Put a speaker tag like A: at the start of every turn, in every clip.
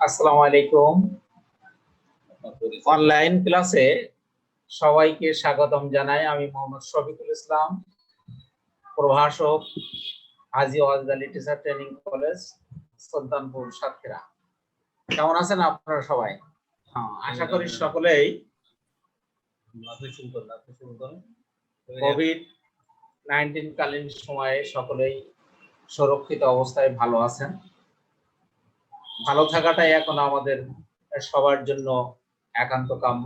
A: আসসালামু আলাইকুম। অনলাইন ক্লাসে সবাইকে স্বাগতম জানাই। আমি মোহাম্মদ শফিকুল ইসলাম, প্রভাষক, Haji Wajed Ali teacher training college, Sultanpur, Satkhira. কেমন আছেন আপনারা সবাই? আশা করি সকলেই কোভিড-19 কালীন সময়ে সকলেই সুরক্ষিত অবস্থায় ভালো আছেন। ভালো থাকাটাই এখন আমাদের সবার জন্য একান্ত কাম্য।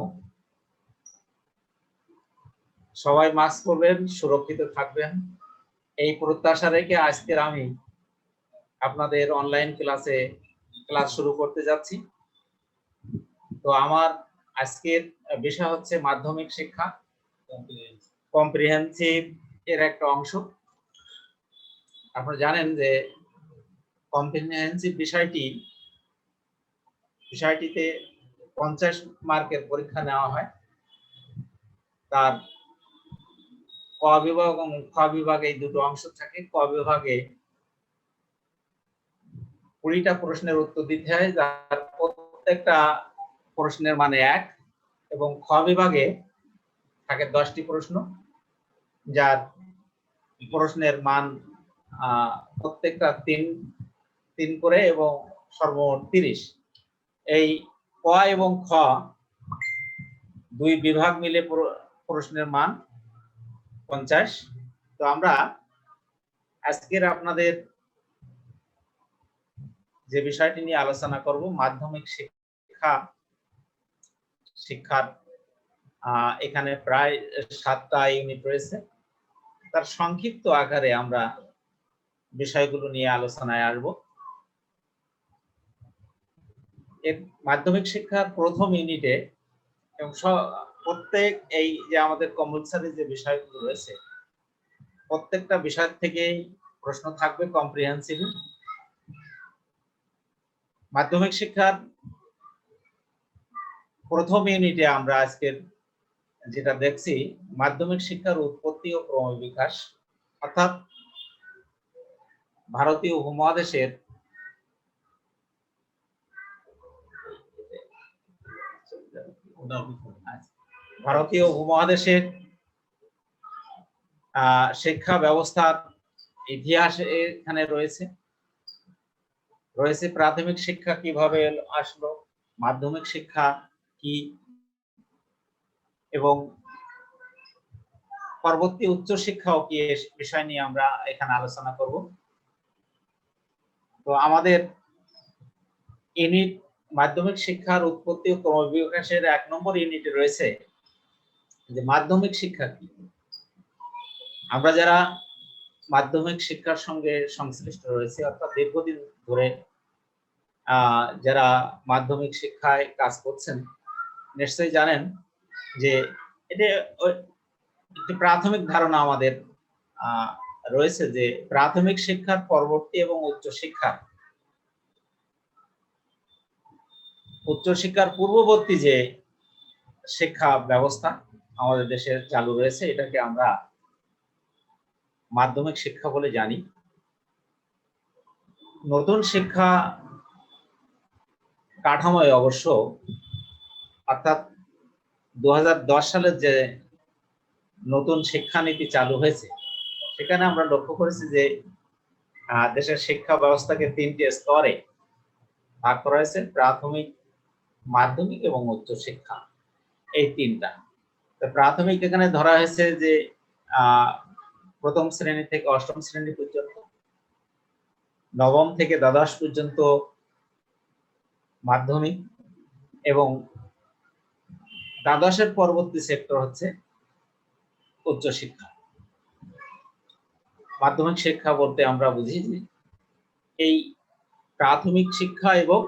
A: সবাই মাস্ক পরবেন, সুরক্ষিত থাকবেন, এই প্রত্যাশা রেখে আজকের আমি আপনাদের অনলাইন ক্লাস শুরু করতে যাচ্ছি। তো আমার আজকের বিষয় হচ্ছে মাধ্যমিক শিক্ষা, কম্প্রিহেনসিভ এর একটা অংশ। আপনারা জানেন যে কম্প্রিহেনসিভ বিষয়টিতে 50 মার্কের পরীক্ষা নেওয়া হয়। তার ক বিভাগ এবং খ বিভাগে এই দুটো অংশ থাকে। ক বিভাগে 20টা প্রশ্নের উত্তর দিতে হয়, যার প্রত্যেকটা প্রশ্নের মানে 1, এবং খ বিভাগে থাকে 10টি প্রশ্ন, যার প্রশ্নের মান প্রত্যেকটা 3 করে এবং সর্বমোট 30। এই ক এবং খ দুই বিভাগ মিলে প্রশ্নের মান 50। তো আমরা আজকের আপনাদের যে বিষয়টি নিয়ে আলোচনা করব, মাধ্যমিক শিক্ষার এখানে প্রায় 7টা ইউনিট রয়েছে। তার সংক্ষিপ্ত আকারে আমরা বিষয়গুলো নিয়ে আলোচনায় আসব। মাধ্যমিক শিক্ষার প্রথম ইউনিটে এবং প্রত্যেক এই যে আমাদের কম্পালসারি যে বিষয়গুলো রয়েছে, প্রত্যেকটা বিষয় থেকেই প্রশ্ন থাকবে কম্প্রিহেনসিভ। মাধ্যমিক শিক্ষার প্রথম ইউনিটে আমরা আজকের যেটা দেখছি, মাধ্যমিক শিক্ষার উৎপত্তি ও ক্রমবিকাশ, অর্থাৎ ভারতীয় উপমহাদেশের শিক্ষা ব্যবস্থার ইতিহাস এখানে রয়েছে। প্রাথমিক শিক্ষা কিভাবে আসলো, মাধ্যমিক শিক্ষা কি, এবং পরবর্তী উচ্চ শিক্ষাও কি, বিষয় নিয়ে আমরা এখানে আলোচনা করব। তো আমাদের ইউনিট মাধ্যমিক শিক্ষার উৎপত্তি ও ক্রমবিকাশের 1 নম্বর ইউনিটে রয়েছে যে মাধ্যমিক শিক্ষা কি। আমরা যারা মাধ্যমিক শিক্ষার সঙ্গে সংশ্লিষ্ট রয়েছে, অর্থাৎ দীর্ঘদিন ধরে যারা মাধ্যমিক শিক্ষায় কাজ করছেন, নিশ্চয়ই জানেন যে এটা একটি প্রাথমিক ধারণা আমাদের রয়েছে যে প্রাথমিক শিক্ষার পরবর্তী এবং উচ্চশিক্ষার পূর্ববর্তী যে শিক্ষা ব্যবস্থা আমাদের দেশে চালু রয়েছে, এটাকে আমরা মাধ্যমিক শিক্ষা বলে জানি। নতুন শিক্ষা কাঠামোয় অবশ্য, অর্থাৎ 2010 সালের যে নতুন শিক্ষানীতি চালু হয়েছে, সেখানে আমরা লক্ষ্য করেছি যে দেশের শিক্ষা ব্যবস্থাকে 3টে স্তরে ভাগ করা হয়েছে: প্রাথমিক, মাধ্যমিক এবং উচ্চ শিক্ষা, এই 3টা। প্রাথমিক এখানে ধরা হয়েছে যে প্রথম শ্রেণী থেকে অষ্টম শ্রেণী পর্যন্ত, নবম থেকে দ্বাদশ পর্যন্ত মাধ্যমিক, এবং দ্বাদশের পরবর্তী সেক্টর হচ্ছে উচ্চ শিক্ষা। মাধ্যমিক শিক্ষা বলতে আমরা বুঝি যে এই প্রাথমিক শিক্ষা এবং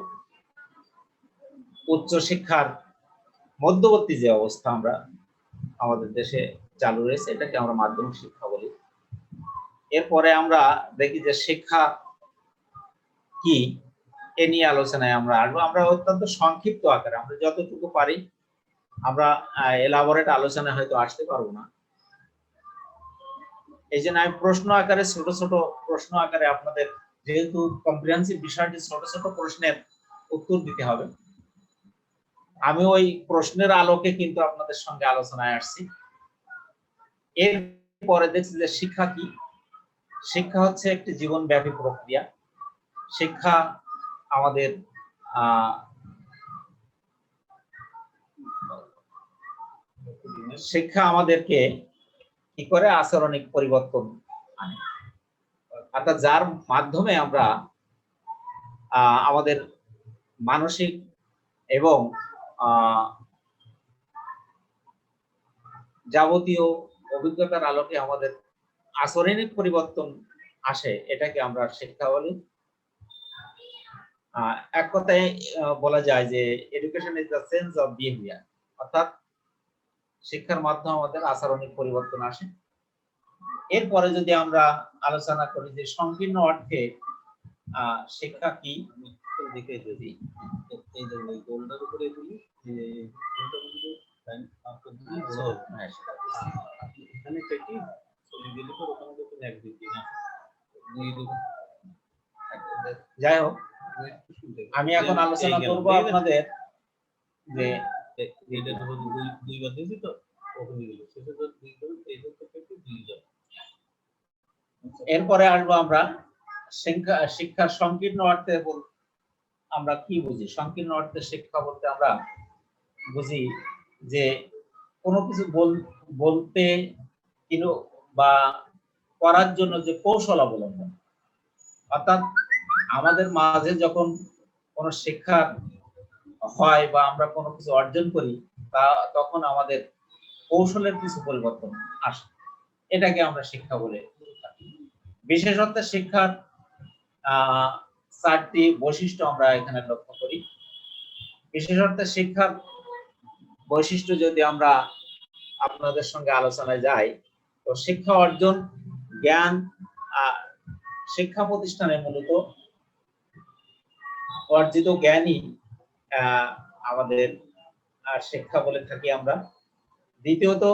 A: উচ্চ শিক্ষার মধ্যবর্তী যে অবস্থা আমরা আমাদের দেশে চালু রয়েছে, এটাকে আমরা মাধ্যমিক শিক্ষা বলি। এরপরে আমরা দেখি যে শিক্ষা কি, এ নিয়ে আলোচনায় আমরা আসবো। আমরা অত্যন্ত সংক্ষিপ্ত আকারে, আমরা যতটুকু পারি, আমরা এলাবোরেট আলোচনায় হয়তো আসতে পারবো না। এই জন্য আমি প্রশ্ন আকারে, ছোট ছোট প্রশ্ন আকারে আপনাদের, যেহেতু কম্প্রিহেনসিভ বিষয়টি ছোট ছোট প্রশ্নের উত্তর দিতে হবে। আমি ওই প্রশ্নের আলোকে কিন্তু আপনাদের সঙ্গে আলোচনায় আসছি। এরপরে দেখছি যে শিক্ষা কি। শিক্ষা হচ্ছে একটি জীবনব্যাপী প্রক্রিয়া। শিক্ষা আমাদের শিক্ষা আমাদেরকে কি করে আচরণিক পরিবর্তন আনে, অর্থাৎ যার মাধ্যমে আমরা আমাদের মানসিক এবং যাবতীয় অভিজ্ঞতার আলোকে আমাদের আচরণিক পরিবর্তন আসে, এটাকে আমরা শিক্ষা বলি। এক কথায় বলা যায় যে education is the sense of behaviour, অর্থাৎ শিক্ষার মাধ্যমে আমাদের আচরণিক পরিবর্তন আসে। এরপরে যদি আমরা আলোচনা করি যে সংকীর্ণ অর্থে শিক্ষা কি, দিকে যদি এই যে গোলটার উপরে তুলি যে এখানে কি দিলে তো ওখানে তো এক দিকে না যাই হোক, আমি এখন আলোচনা করব আপনাদের যে দুইবার দিয়েছি তো এরপরে আসবো আমরা শিক্ষার সংকীর্ণ অর্থে আমরা কি বুঝি। সংকীর্ণ অর্থে শিক্ষা বলতে আমরা বুঝি যে কোনো কিছু বলতে বা করার জন্য যে কৌশল অবলম্বন, অর্থাৎ আমাদের মাঝে যখন কোনো শিক্ষা হয় বা আমরা কোনো কিছু অর্জন করি তখন আমাদের কৌশলের কিছু পরিবর্তন আসে, এটাকে আমরা শিক্ষা বলে থাকি। বিশেষ অর্থে শিক্ষার 4টি বৈশিষ্ট্য আমরা এখানে লক্ষ্য করি। বিশেষ অর্থে শিক্ষার বৈশিষ্ট্য যদি আমরা আপনাদের সঙ্গে আলোচনায় যাই, তো শিক্ষা অর্জন, জ্ঞান, শিক্ষা প্রতিষ্ঠানে মূলত অর্জিত জ্ঞানই আমাদের শিক্ষা বলে থাকি আমরা। দ্বিতীয়ত,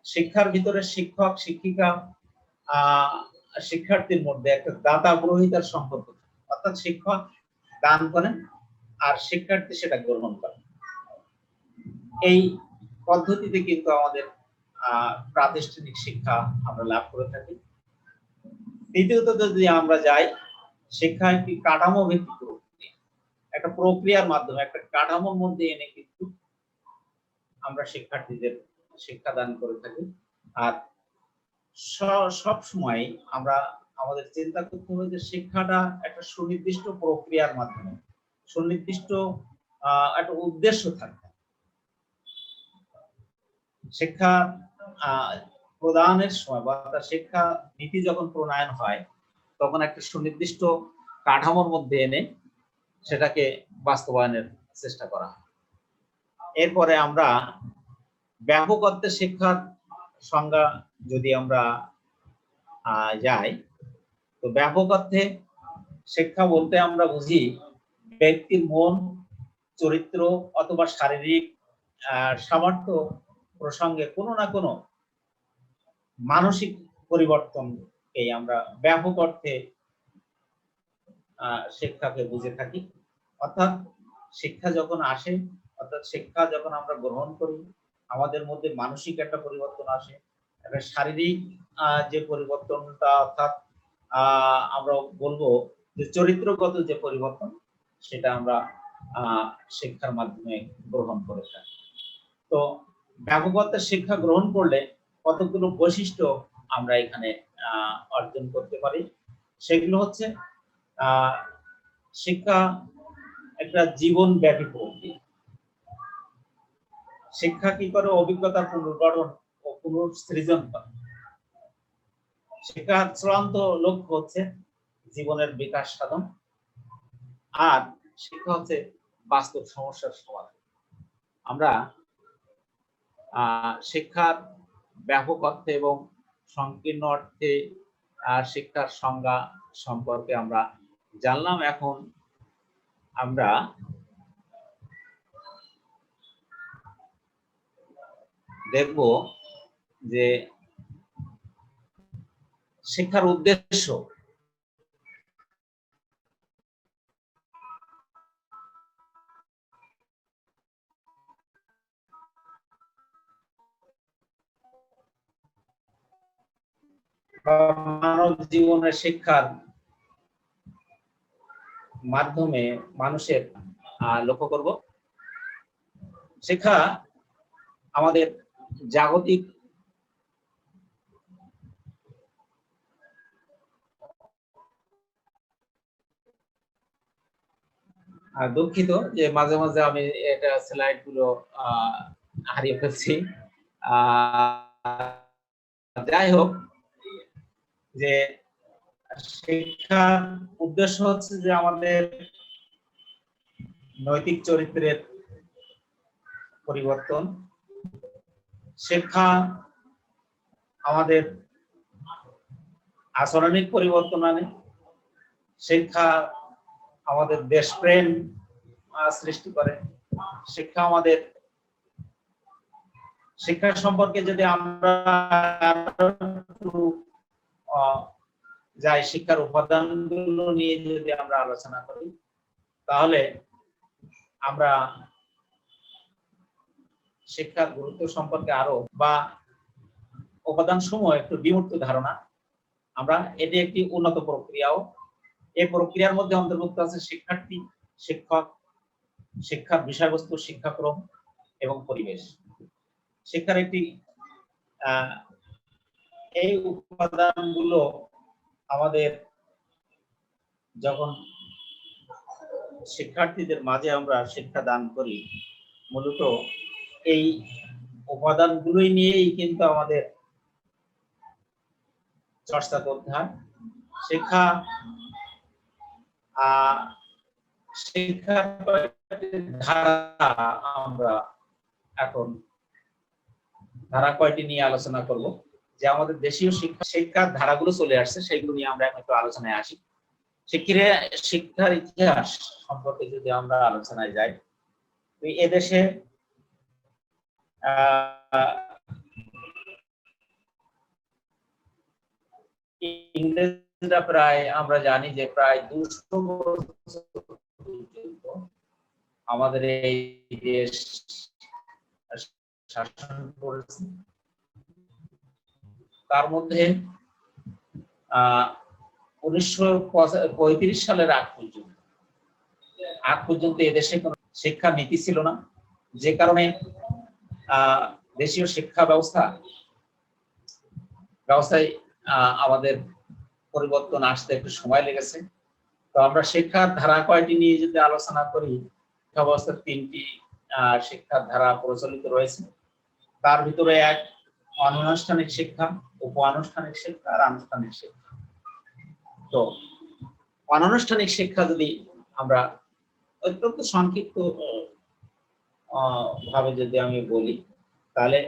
A: শিক্ষার ভিতরে শিক্ষক শিক্ষিকা শিক্ষার্থীর মধ্যে একটা দাতা গ্রহীতার সম্পর্ক, অর্থাৎ শিক্ষক দান করেন আর শিক্ষার্থী সেটা গ্রহণ করেন। এই পদ্ধতিতে কিন্তু আমাদের প্রাতিষ্ঠানিক শিক্ষা আমরা লাভ করে থাকি। তৃতীয়ত যদি আমরা যাই, শিক্ষা একটি কাঠামো ভিত্তিক প্রক্রিয়া, একটা প্রক্রিয়ার মাধ্যমে একটা কাঠামোর মধ্যে এনে কিন্তু আমরা শিক্ষার্থীদের শিক্ষাদান করে থাকি। আর সব সময় আমরা আমাদের চিন্তা করতে হবে যে শিক্ষাটা একটা সুনির্দিষ্ট প্রক্রিয়ার মাধ্যমে, সুনির্দিষ্ট একটা উদ্দেশ্য থাকবে। শিক্ষা প্রদানের সময় বা শিক্ষা নীতি যখন প্রণয়ন হয় তখন একটা সুনির্দিষ্ট কাঠামোর মধ্যে এনে সেটাকে বাস্তবায়নের চেষ্টা করা হয়। এরপরে আমরা ব্যাপক অর্থে শিক্ষার সংজ্ঞা যদি আমরা যাই, তো ব্যাপক অর্থে শিক্ষা বলতে আমরা বুঝি ব্যক্তির মন, চরিত্র অথবা শারীরিক সামর্থ্য প্রসঙ্গে কোনো না কোনো মানসিক পরিবর্তনকে আমরা ব্যাপক অর্থে শিক্ষাকে বুঝে থাকি। অর্থাৎ শিক্ষা যখন আসে, অর্থাৎ শিক্ষা যখন আমরা গ্রহণ করি, আমাদের মধ্যে মানসিক একটা পরিবর্তন আসে, একটা শারীরিক যে পরিবর্তনটা, অর্থাৎ আমরা বলবো যে চরিত্রগত যে পরিবর্তন, সেটা আমরা শিক্ষার মাধ্যমে গ্রহণ করে থাকি। তো ব্যাপক অর্থে শিক্ষা গ্রহণ করলে কতগুলো বৈশিষ্ট্য আমরা এখানে অর্জন করতে পারি। সেগুলো হচ্ছে শিক্ষা একটা জীবনব্যাপী প্রক্রিয়া। শিক্ষা কি করে? অভিজ্ঞতার পুনর্গঠন ও পুনঃসৃজন করে। শিক্ষার চূড়ান্ত লক্ষ্য হচ্ছে জীবনের বিকাশ সাধন, আর শিক্ষা হচ্ছে বাস্তব সমস্যার সমাধান। আমরা শিক্ষার ব্যাপক অর্থে এবং সংকীর্ণ অর্থে শিক্ষার সংজ্ঞা সম্পর্কে আমরা জানলাম। এখন আমরা দেখব যে শিক্ষার উদ্দেশ্য। মানব জীবনের শিক্ষার মাধ্যমে মানুষের লক্ষ্য করব, শিক্ষা আমাদের জাগতিক দুঃখিত যে মাঝে মাঝে আমি এটা স্লাইড গুলো হারিয়ে ফেলছি। যাই হোক, যে শিক্ষার উদ্দেশ্য হচ্ছে যে আমাদের নৈতিক চরিত্রের পরিবর্তন, শিক্ষা আমাদের আচরণিক পরিবর্তন আনে, শিক্ষা আমাদের দেশপ্রেম সৃষ্টি করে, শিক্ষা আমাদের শিক্ষা সম্পর্কে যদি আমরা যাই শিক্ষার উপাদানগুলো নিয়ে যদি আমরা আলোচনা করি, তাহলে আমরা শিক্ষার গুরুত্ব সম্পর্কে আরো বা উপাদান সমূহ একটু বিমূর্ত ধারণা, আমরা এটি একটি উন্নত প্রক্রিয়াও। এই প্রক্রিয়ার মধ্যে অন্তর্ভুক্ত আছে শিক্ষার্থী, শিক্ষক, শিক্ষার বিষয়বস্তু, শিক্ষাক্রম এবং পরিবেশ। শিক্ষার একটি এই উপাদানগুলো আমাদের যখন শিক্ষার্থীদের মাঝে আমরা শিক্ষা দান করি, মূলত এই উপাদানগুলোই নিয়েই কিন্তু আমাদের চর্চা করতে হয়। শিক্ষা শিক্ষার ধারা আমরা এখন ধারা কয়টি নিয়ে আলোচনা করব, যে আমাদের দেশীয় শিক্ষার ধারাগুলো চলে আসছে, সেগুলো নিয়ে আমরা একটু আলোচনায় আসি। শিক্ষার ইতিহাস সম্পর্কে যদি আমরা আলোচনায় যাই, এদেশে ইংরেজরা প্রায় আমরা জানি যে প্রায় 200 বছর পর্যন্ত আমাদের এই দেশ শাসন করেছে। তার মধ্যে 1935 সালের আগ পর্যন্ত এদেশে কোনো শিক্ষা নীতি ছিল না, যে কারণে দেশীয় শিক্ষা ব্যবস্থায় আমাদের পরিবর্তন আসতে একটু সময় লেগেছে। তো আমরা শিক্ষার ধারা কয়টি নিয়ে যদি আলোচনা করি, শিক্ষা ব্যবস্থার 3টি শিক্ষার ধারা প্রচলিত রয়েছে। তার ভিতরে এক অনানুষ্ঠানিক শিক্ষা, উপ আনুষ্ঠানিক শিক্ষা আর আনুষ্ঠানিক শিক্ষা। তো অনানুষ্ঠানিক শিক্ষা যদি আমরা অত্যন্ত সংক্ষিপ্ত ভাবে যদি আমি বলি, তাহলে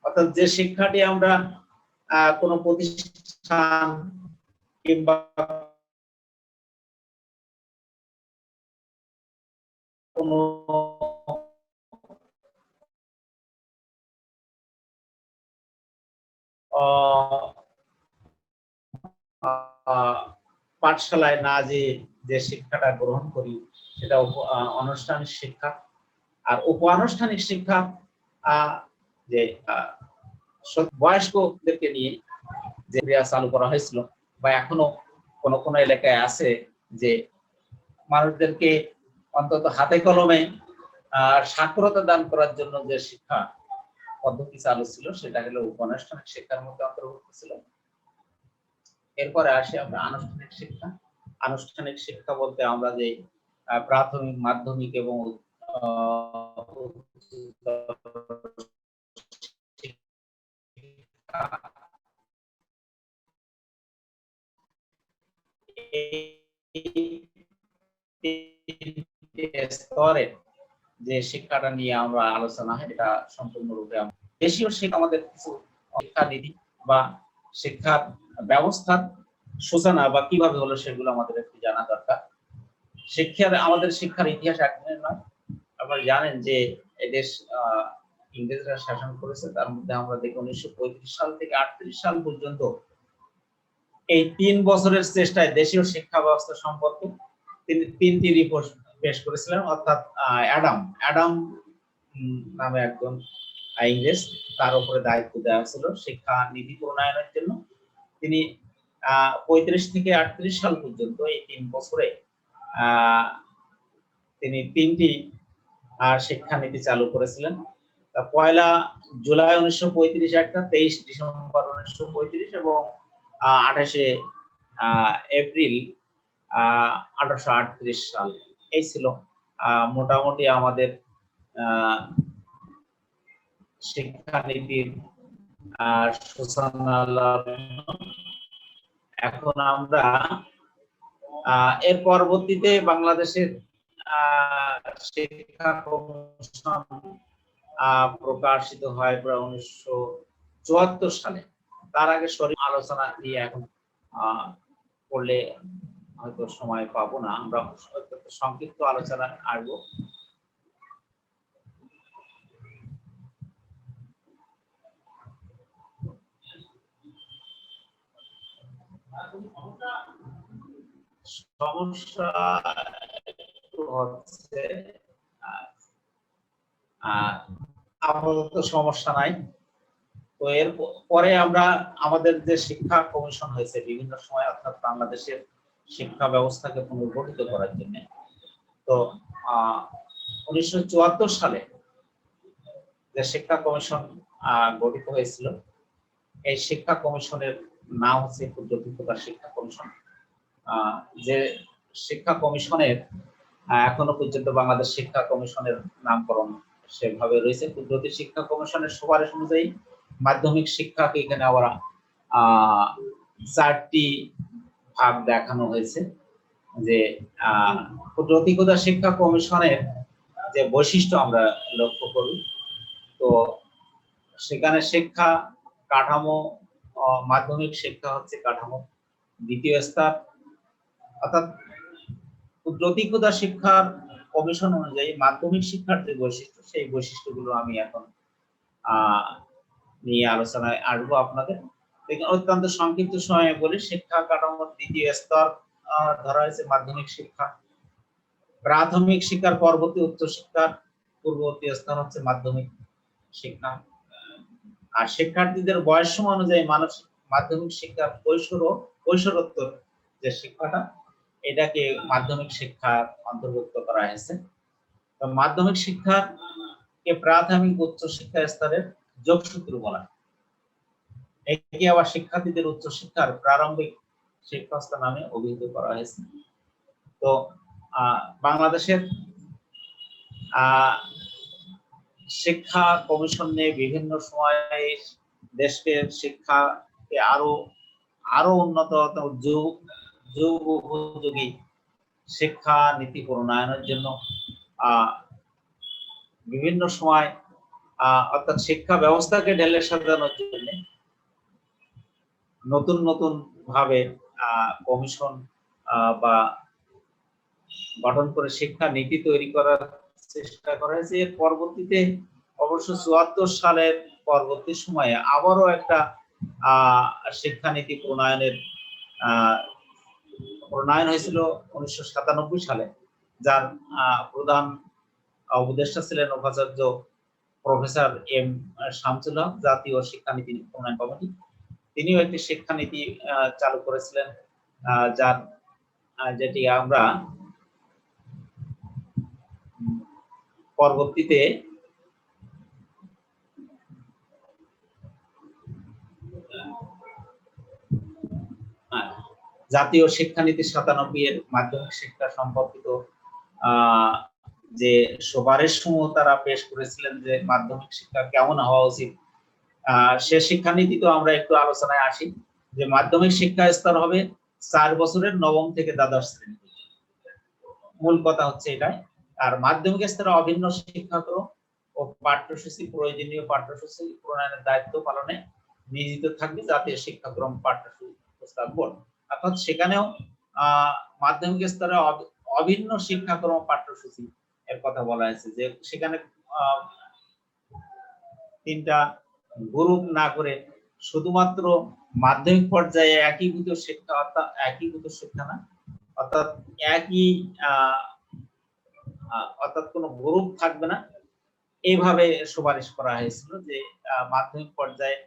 A: অর্থাৎ যে শিক্ষাটি আমরা কোনো প্রতিষ্ঠান কিংবা কোনো পাঠশালায় না যে শিক্ষাটা গ্রহণ করি, সেটা অনানুষ্ঠানিক শিক্ষা। আর উপ আনুষ্ঠানিক শিক্ষা যে বয়স্কদেরকে নিয়ে যে ক্রিয়া চালু করা হয়েছিল, বা এখনো কোন কোন এলাকায় আছে, যে মানুষদেরকে অন্তত হাতে কলমে সাক্ষরতা দান করার জন্য যে শিক্ষা পদ্ধতি চালু ছিল, সেটা হলো উপানুষ্ঠানিক শিক্ষার মধ্যে অন্তর্ভুক্ত ছিল। এরপরে আসি আমরা আনুষ্ঠানিক শিক্ষা। আনুষ্ঠানিক শিক্ষা বলতে আমরা যে প্রাথমিক, মাধ্যমিক এবং স্তরে যে শিক্ষাটা নিয়ে আমরা আলোচনা হয়, এটা সম্পূর্ণরূপে দেশীয় শিক্ষা আমাদের কিছু শিক্ষানীতি বা শিক্ষার ব্যবস্থার সূচনা বা কিভাবে হলো সেগুলো আমাদের একটু জানা দরকার। আমাদের শিক্ষার ইতিহাস একদিনের নয়। আপনারা জানেন যে এদেশ ইংরেজরা শাসন করেছে, তার মধ্যে আমরা দেখি 1935 সাল থেকে 38 সাল পর্যন্ত এই 3 বছরের চেষ্টায় দেশীয় শিক্ষা ব্যবস্থা সম্পর্কে তিনি 3টি রিপোর্ট পেশ করেছিলেন। অর্থাৎ অ্যাডাম নামে একজন ইংরেজ, তার উপরে দায়িত্ব দেওয়া ছিল শিক্ষা নীতি প্রণয়নের জন্য। তিনি 35 থেকে 38 সাল পর্যন্ত এই 3 বছরে তিনি 3টি শিক্ষানীতি চালু করেছিলেন। পয়লা জুলাই 1935 একটা, 23 ডিসেম্বর 1935 এবং 28 এপ্রিল 1838 সাল। এই ছিল মোটামুটি আমাদের শিক্ষানীতির সূচনা। এখন আমরা এর পরবর্তীতে বাংলাদেশের শিক্ষা কমিশন প্রকাশিত হয় প্রায় 1974 সালে। তার আগে শরীর আলোচনা নিয়ে এখন করলে হয়তো সময় পাবো না, আমরা সংক্ষিপ্ত আলোচনা আসবো। সমস্যা হচ্ছে আপাতত সমস্যা নাই। তো এর পরে আমরা আমাদের যে শিক্ষা কমিশন হয়েছে বিভিন্ন সময়, অর্থাৎ বাংলাদেশের শিক্ষা ব্যবস্থাকে পুনর্গঠিত করার জন্য, তো 1974 সালে যে শিক্ষা কমিশন গঠিত হয়েছিল, এই শিক্ষা কমিশনের নাম হচ্ছে ক্ষুদ্র শিক্ষা কমিশন। যে শিক্ষা কমিশনের এখনো পর্যন্ত বাংলাদেশ শিক্ষা কমিশনের নামকরণ সেভাবে রয়েছে। ক্ষুদ্র শিক্ষা কমিশনের সুপারিশ অনুযায়ী মাধ্যমিক শিক্ষাকে এখানে আবার 4টি ভাগ দেখানো হয়েছে। যে ক্ষুদ্র শিক্ষা কমিশনের যে বৈশিষ্ট্য আমরা লক্ষ্য করি, তো সেখানে শিক্ষা কাঠামো, মাধ্যমিক শিক্ষা হচ্ছে কাঠামো দ্বিতীয় স্তর, অর্থাৎ ক্ষুদ্র শিক্ষার কমিশন অনুযায়ী মাধ্যমিক শিক্ষার যে বৈশিষ্ট্য, সেই বৈশিষ্ট্যগুলো আমি এখন নিয়ে আলোচনায় আসবো আপনাদের। অত্যন্ত সংক্ষিপ্ত সময়ে বলি, শিক্ষা কাঠামোর দ্বিতীয় স্তর ধরা হয়েছে মাধ্যমিক শিক্ষা। প্রাথমিক শিক্ষার পরবর্তী উচ্চ শিক্ষার পূর্ববর্তী স্তর হচ্ছে মাধ্যমিক শিক্ষা। আর শিক্ষার্থীদের বয়স অনুযায়ী মাধ্যমিক শিক্ষার কৈশোরোত্তর যে শিক্ষাটা, এটাকে মাধ্যমিক শিক্ষার অন্তর্ভুক্ত করা হয়েছে। তো মাধ্যমিক শিক্ষাকে প্রাথমিক উচ্চ শিক্ষা স্তরের যোগসূত্র বলা হয়। একে আবার শিক্ষার্থীদের উচ্চ শিক্ষার প্রারম্ভিক শিক্ষাস্তর নামে অভিহিত করা হয়েছে। তো বাংলাদেশের শিক্ষা কমিশন নিয়ে বিভিন্ন সময়ে দেশকে শিক্ষাকে আরো উন্নত যুগ উপযোগী শিক্ষা নীতি প্রণয়নের জন্য বিভিন্ন সময় অর্থাৎ শিক্ষা ব্যবস্থাকে ঢেলে সাজানোর জন্য নতুন ভাবে কমিশন বা গঠন করে শিক্ষা নীতি তৈরি করার চেষ্টা করা হয়েছে। এর পরবর্তীতে অবশ্য 74 সালের পরবর্তী সময়ে আবারও একটা শিক্ষানীতি প্রণয়ন হয়েছিল 1997 সালে, যার প্রধান উপদেষ্টা ছিলেন উপাচার্য প্রফেসর এম শামসুল হক, জাতীয় শিক্ষানীতি প্রণয়ন কমিটি। তিনিও একটি শিক্ষানীতি চালু করেছিলেন, যেটি আমরা পরবর্তীতে জাতীয় শিক্ষানীতি 97 এর মাধ্যমিক শিক্ষা সম্পর্কিত যে সুপারিশ সমূহ তারা পেশ করেছিলেন, যে মাধ্যমিক শিক্ষা কেমন হওয়া উচিত, সে শিক্ষানীতি তো আমরা একটু আলোচনায় আসি। যে মাধ্যমিক শিক্ষা স্তর হবে 4 বছরের নবম থেকে দ্বাদশ শ্রেণী, মূল কথা হচ্ছে এটাই। আর মাধ্যমিক স্তরে অভিন্ন শিক্ষাক্রম ও পাঠ্যসূচি, প্রয়োজনীয় পাঠ্যসূচি প্রণয়নের দায়িত্ব পালনে নিয়োজিত থাকবে জাতীয় শিক্ষাক্রম পাঠ্যসূচি প্রস্তাব বোর্ড। অর্থাৎ সেখানেও মাধ্যমিক স্তরে অভিন্ন শিক্ষাক্রম পাঠ্যসূচি এর কথা বলা হয়েছে, যে সেখানে 3টা গ্রুপ না করে শুধুমাত্র মাধ্যমিক পর্যায়ে একীভূত শিক্ষা, অর্থাৎ একীভূত শিক্ষা না, অর্থাৎ কোনো গ্রুপ থাকবে না, এইভাবে সুপারিশ করা হয়েছিল। যে মাধ্যমিক পর্যায়ে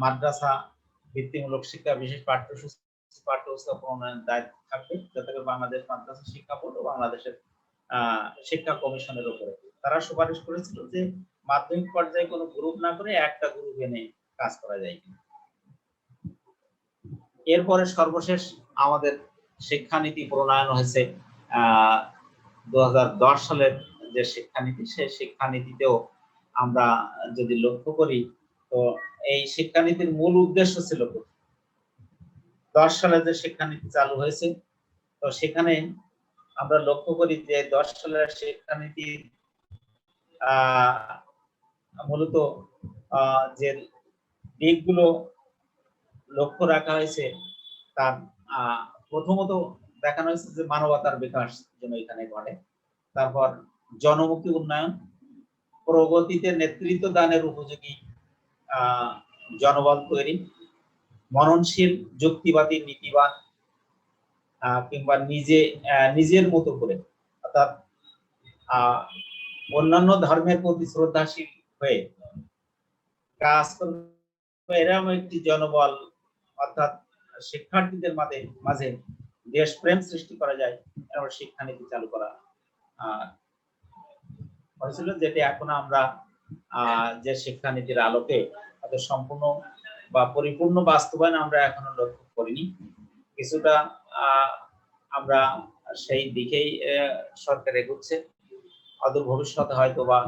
A: মাদ্রাসা বৃত্তিমূলক শিক্ষা, বিশেষ পাঠ্যপুস্তক প্রণয়নের দায়িত্ব থাকবে, যাতে করে বাংলাদেশ মাদ্রাসা শিক্ষা বোর্ড ও বাংলাদেশের শিক্ষা কমিশনের উপরে। তারা সুপারিশ করেছিল যে মাধ্যমিক পর্যায়ে কোনো গ্রুপ না করে একটা গ্রুপ এনে কাজ করা যায় কিনা। এরপরে সর্বশেষ আমাদের শিক্ষানীতি প্রণয়ন হয়েছে 2010 সালের যে শিক্ষানীতি, সেই শিক্ষানীতিতেও আমরা যদি লক্ষ্য করি, তো এই শিক্ষানীতির মূল উদ্দেশ্য ছিল 10 সালে যে শিক্ষানীতি চালু হয়েছে, তো সেখানে আমরা লক্ষ্য করি যে 10 সালের শিক্ষানীতি মূলত যে দিকগুলো লক্ষ্য রাখা হয়েছে, তার প্রথমত দেখানো হয়েছে যে মানবতার বিকাশ যেন এখানে ঘটে, তারপর জনমুখী উন্নয়ন, প্রগতিতে নেতৃত্ব দানের উপযোগী জনবল তৈরি, মননশীল, যুক্তিবাদী, নীতিবান কিংবা নিজের মতো করে, অর্থাৎ অন্যান্য ধর্মের প্রতি শ্রদ্ধাশীল হয়ে কাজ করবে, এরকম একটি জনবল, অর্থাৎ শিক্ষার্থীদের মাঝে দেশপ্রেম সৃষ্টি করা যায় এমন শিক্ষানীতি চালু করা হয়েছিল, যেটি এখন আমরা যে শিক্ষানীতির আলোকে তাদের সম্পূর্ণ বা পরিপূর্ণ বাস্তবায়ন আমরা এখনো লক্ষ্য করিনি। কিছুটা আমরা সেই দিকেই সরকার এগোচ্ছে। অদূর ভবিষ্যতে হয়তো বা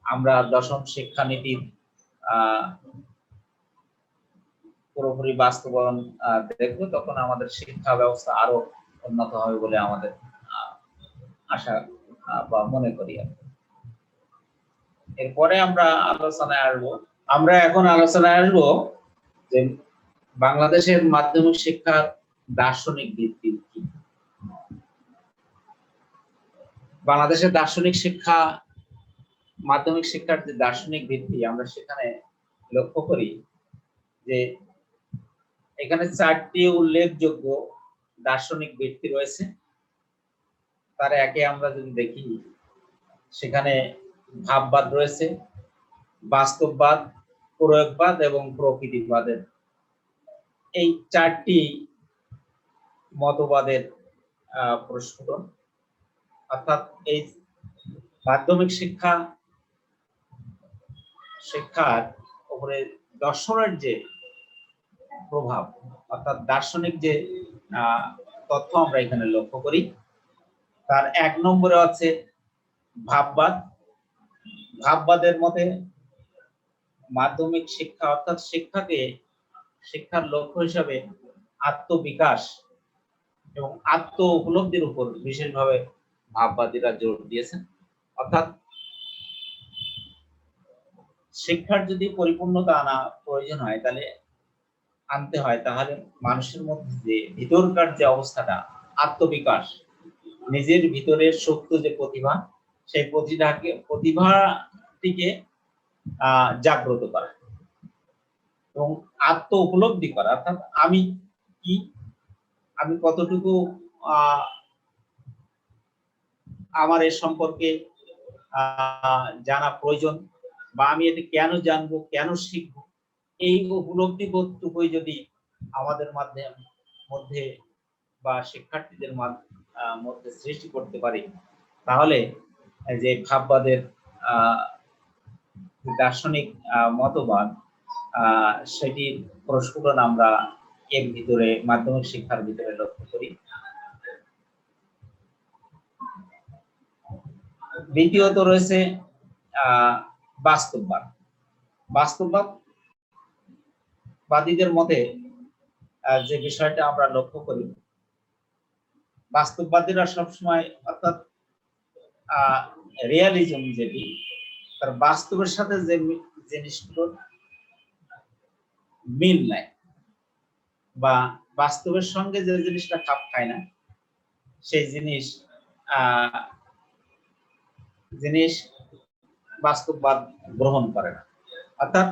A: আমরা 10ম শিক্ষানীতির পুরোপুরি বাস্তবায়ন দেখবো, তখন আমাদের শিক্ষা ব্যবস্থা আরো উন্নত হবে বলে আমাদের আশা বা মনে করি। এরপরে আমরা এখন আলোচনায় আসবো যে বাংলাদেশের মাধ্যমিক শিক্ষার দার্শনিক ভিত্তি কি। বাংলাদেশের দার্শনিক শিক্ষা, মাধ্যমিক শিক্ষার যে দার্শনিক ভিত্তি, আমরা সেখানে লক্ষ্য করি যে এখানে 4টি উল্লেখযোগ্য দার্শনিক ভিত্তি রয়েছে। তার একে আমরা যদি দেখি, সেখানে ভাববাদ রয়েছে, বাস্তববাদ, প্রয়োগবাদ এবং প্রকৃতিবাদের, এই 4টি মতবাদের প্রস্ফুটন। অর্থাৎ এই মাধ্যমিক শিক্ষার উপরে দর্শনের যে প্রভাব, অর্থাৎ দার্শনিক যে তথ্য আমরা এখানে লক্ষ্য করি, তার 1 নম্বরে আছে ভাববাদ। ভাববাদের মতে মাধ্যমিক শিক্ষা, অর্থাৎ শিক্ষার লক্ষ্য হিসাবে আত্মবিকাশ এবং আত্ম উপলব্ধির উপর বিশেষভাবে ভাববাদীরা জোর দিয়েছেন। অর্থাৎ শিক্ষার যদি পরিপূর্ণতা আনা প্রয়োজন হয়, তাহলে মানুষের মধ্যে যে ভিতরকার যে অবস্থাটা, আত্মবিকাশ, নিজের ভিতরের সুপ্ত যে প্রতিভা, সেই প্রতিভাটিকে জাগ্রত করা এবং আত্ম উপলব্ধি করা। অর্থাৎ আমি কি, আমি কতটুকু আমার এর সম্পর্কে জানা প্রয়োজন, বা আমি এটা কেন জানবো, কেন শিখবো, এই উপলব্ধি বোধটুকুই যদি আমাদের মধ্যে বা শিক্ষার্থীদের মধ্যে সৃষ্টি করতে পারি, তাহলে যে ভাববাদের দার্শনিক মতবাদ, সেটির প্রস্ফুটন আমরা এর ভিতরে, মাধ্যমিক শিক্ষার ভিতরে লক্ষ্য করি। দ্বিতীয়ত রয়েছে বাস্তববাদ। বাস্তববাদীদের মতে যে বিষয়টা আমরা লক্ষ্য করি, বাস্তববাদীরা সবসময়, অর্থাৎ রিয়ালিজম যেটি, তার বাস্তবের সাথে যে জিনিসগুলোর মিল নাই বা বাস্তবের সঙ্গে যে জিনিসটা খাপ খায় না, সেই জিনিস বাস্তববাদ গ্রহণ করে না। অর্থাৎ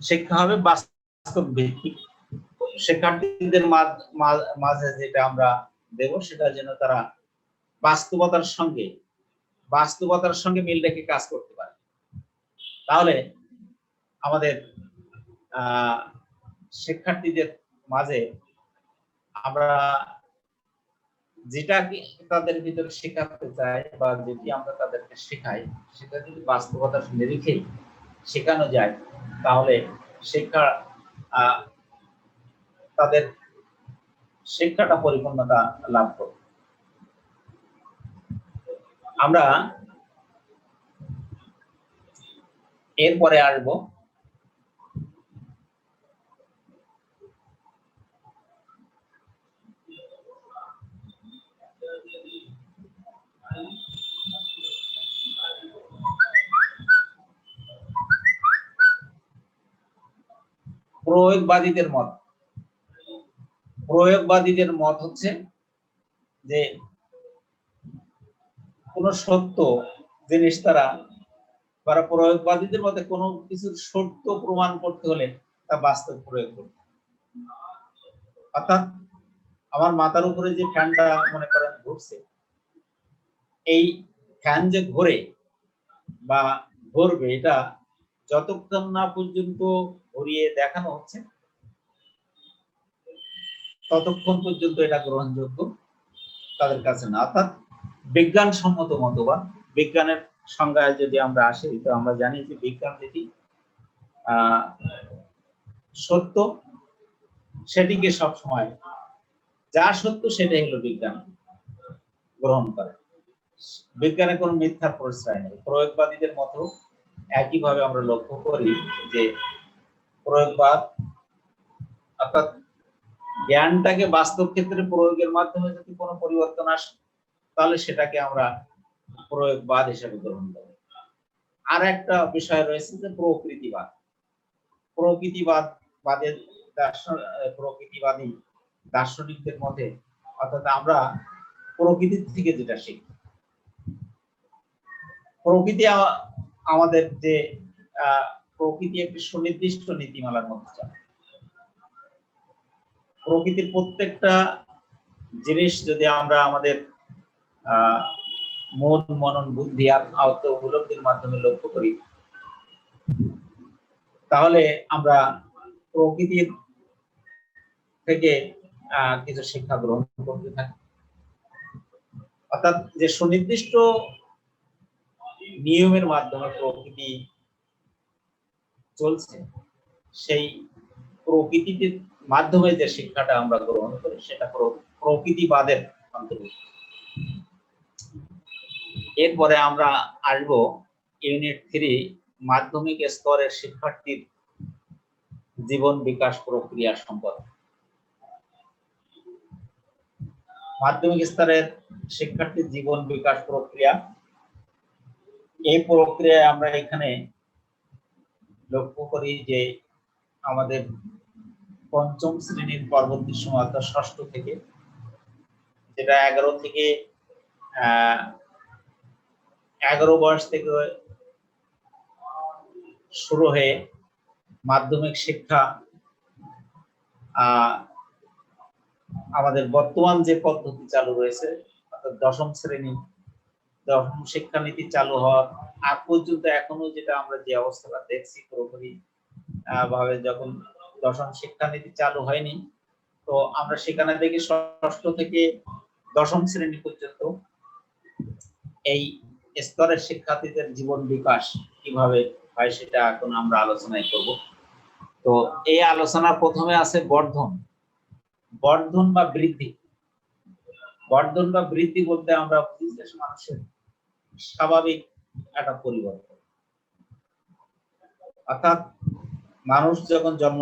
A: শিক্ষা হবে বাস্তব ভিত্তিক। শিক্ষার্থীদের মাঝে যেটা আমরা দেব, সেটা যেন তারা বাস্তবতার সঙ্গে মিল রেখে কাজ করতে পারে। তাহলে আমাদের শিক্ষার্থীদের মাঝে আমরা যেটা তাদের ভিতরে শেখাতে চাই বা যেটি আমরা তাদেরকে শেখাই সেটা যদি বাস্তবতার নিরিখেই শেখানো যায় তাহলে শিক্ষা তাদের শিক্ষাটা পরিপূর্ণতা লাভ করবে। আমরা এরপরে আসবো প্রয়োগবাদীদের মত। প্রয়োগবাদীদের মত হচ্ছে যে কোন সত্য জিনিস তারা প্রয়োগবাদীদের মতে কোনো কিছুর সত্য প্রমাণ করতে হলে তা বাস্তব প্রয়োগ করতে। অর্থাৎ আমার মাথার উপরে যে ফ্যানটা মনে করেন ঘুরছে, এই ফ্যান যে ঘোরে বা ঘুরবে এটা যতক্ষণ না পর্যন্ত ঘুরিয়ে দেখানো হচ্ছে ততক্ষণ পর্যন্ত এটা গ্রহণযোগ্য তাদের কাছে না। অর্থাৎ বিজ্ঞানসম্মত মতবাদ, বিজ্ঞানের সংজ্ঞায় যদি আমরা আসি তো আমরা জানি যে বিজ্ঞান যেটি সত্য সেটিকে সবসময় যা সত্য সেটাই হলো বিজ্ঞান গ্রহণ করে। বিজ্ঞানে কোনো মিথ্যার প্রশ্রয় নেই। প্রয়োগবাদীদের মতো একইভাবে আমরা লক্ষ্য করি যে প্রয়োগবাদ অর্থাৎ জ্ঞানটাকে বাস্তব ক্ষেত্রে প্রয়োগের মাধ্যমে যদি কোনো পরিবর্তন আসে তাহলে সেটাকে আমরা প্রয়োগবাদ হিসেবে গ্রহণ করি। আর একটা বিষয় রয়েছে যে প্রকৃতিবাদ। প্রকৃতিবাদী দার্শনিকদের মধ্যে অর্থাৎ আমরা প্রকৃতি থেকে যেটা শিখি, প্রকৃতি আমাদের যে প্রকৃতি একটি সুনির্দিষ্ট নীতিমালার মধ্যে চলে। প্রকৃতির প্রত্যেকটা জিনিস যদি আমরা আমাদের মন মনন বুদ্ধি আর আত্ম উপলব্ধির মাধ্যমে লক্ষ্য করি তাহলে আমরা প্রকৃতির থেকে কিছু শিক্ষা গ্রহণ করতে থাকি। অর্থাৎ যে সুনির্দিষ্ট নিয়মের মাধ্যমে প্রকৃতি চলছে সেই প্রকৃতির মাধ্যমে যে শিক্ষাটা আমরা গ্রহণ করি সেটা প্রকৃতিবাদের অন্তর্ভুক্ত। এরপরে আমরা আসবো ইউনিট 3 মাধ্যমিক স্তরের শিক্ষার্থীর জীবন বিকাশ প্রক্রিয়া সম্পর্কে। মাধ্যমিক স্তরের শিক্ষার্থীর জীবন বিকাশ প্রক্রিয়া, এই প্রক্রিয়ায় আমরা এখানে লক্ষ্য করি যে আমাদের পঞ্চম শ্রেণীর পরবর্তী সময় অর্থাৎ ষষ্ঠ থেকে যেটা 11 বয়স থেকে শুরু হয়ে মাধ্যমিক শিক্ষা আমাদের বর্তমান যে পদ্ধতি চালু রয়েছে অর্থাৎ দশম শিক্ষানীতি চালু হওয়ার আগ পর্যন্ত এখনো যেটা আমরা যে অবস্থাটা দেখছি পুরোপুরি ভাবে যখন দশম শিক্ষানীতি চালু হয়নি তো আমরা সেখানে দেখি ষষ্ঠ থেকে দশম শ্রেণী পর্যন্ত এই স্তরের শিক্ষার্থীদের জীবন বিকাশ কিভাবে হয় সেটা এখন আমরা আলোচনায় করব। তো এই আলোচনার প্রথমে আছে বর্ধন বা বৃদ্ধি। বর্ধন বা বৃদ্ধি বলতে আমরা বুঝি যে মানুষের স্বাভাবিক একটা পরিবর্তন। অর্থাৎ মানুষ যখন জন্ম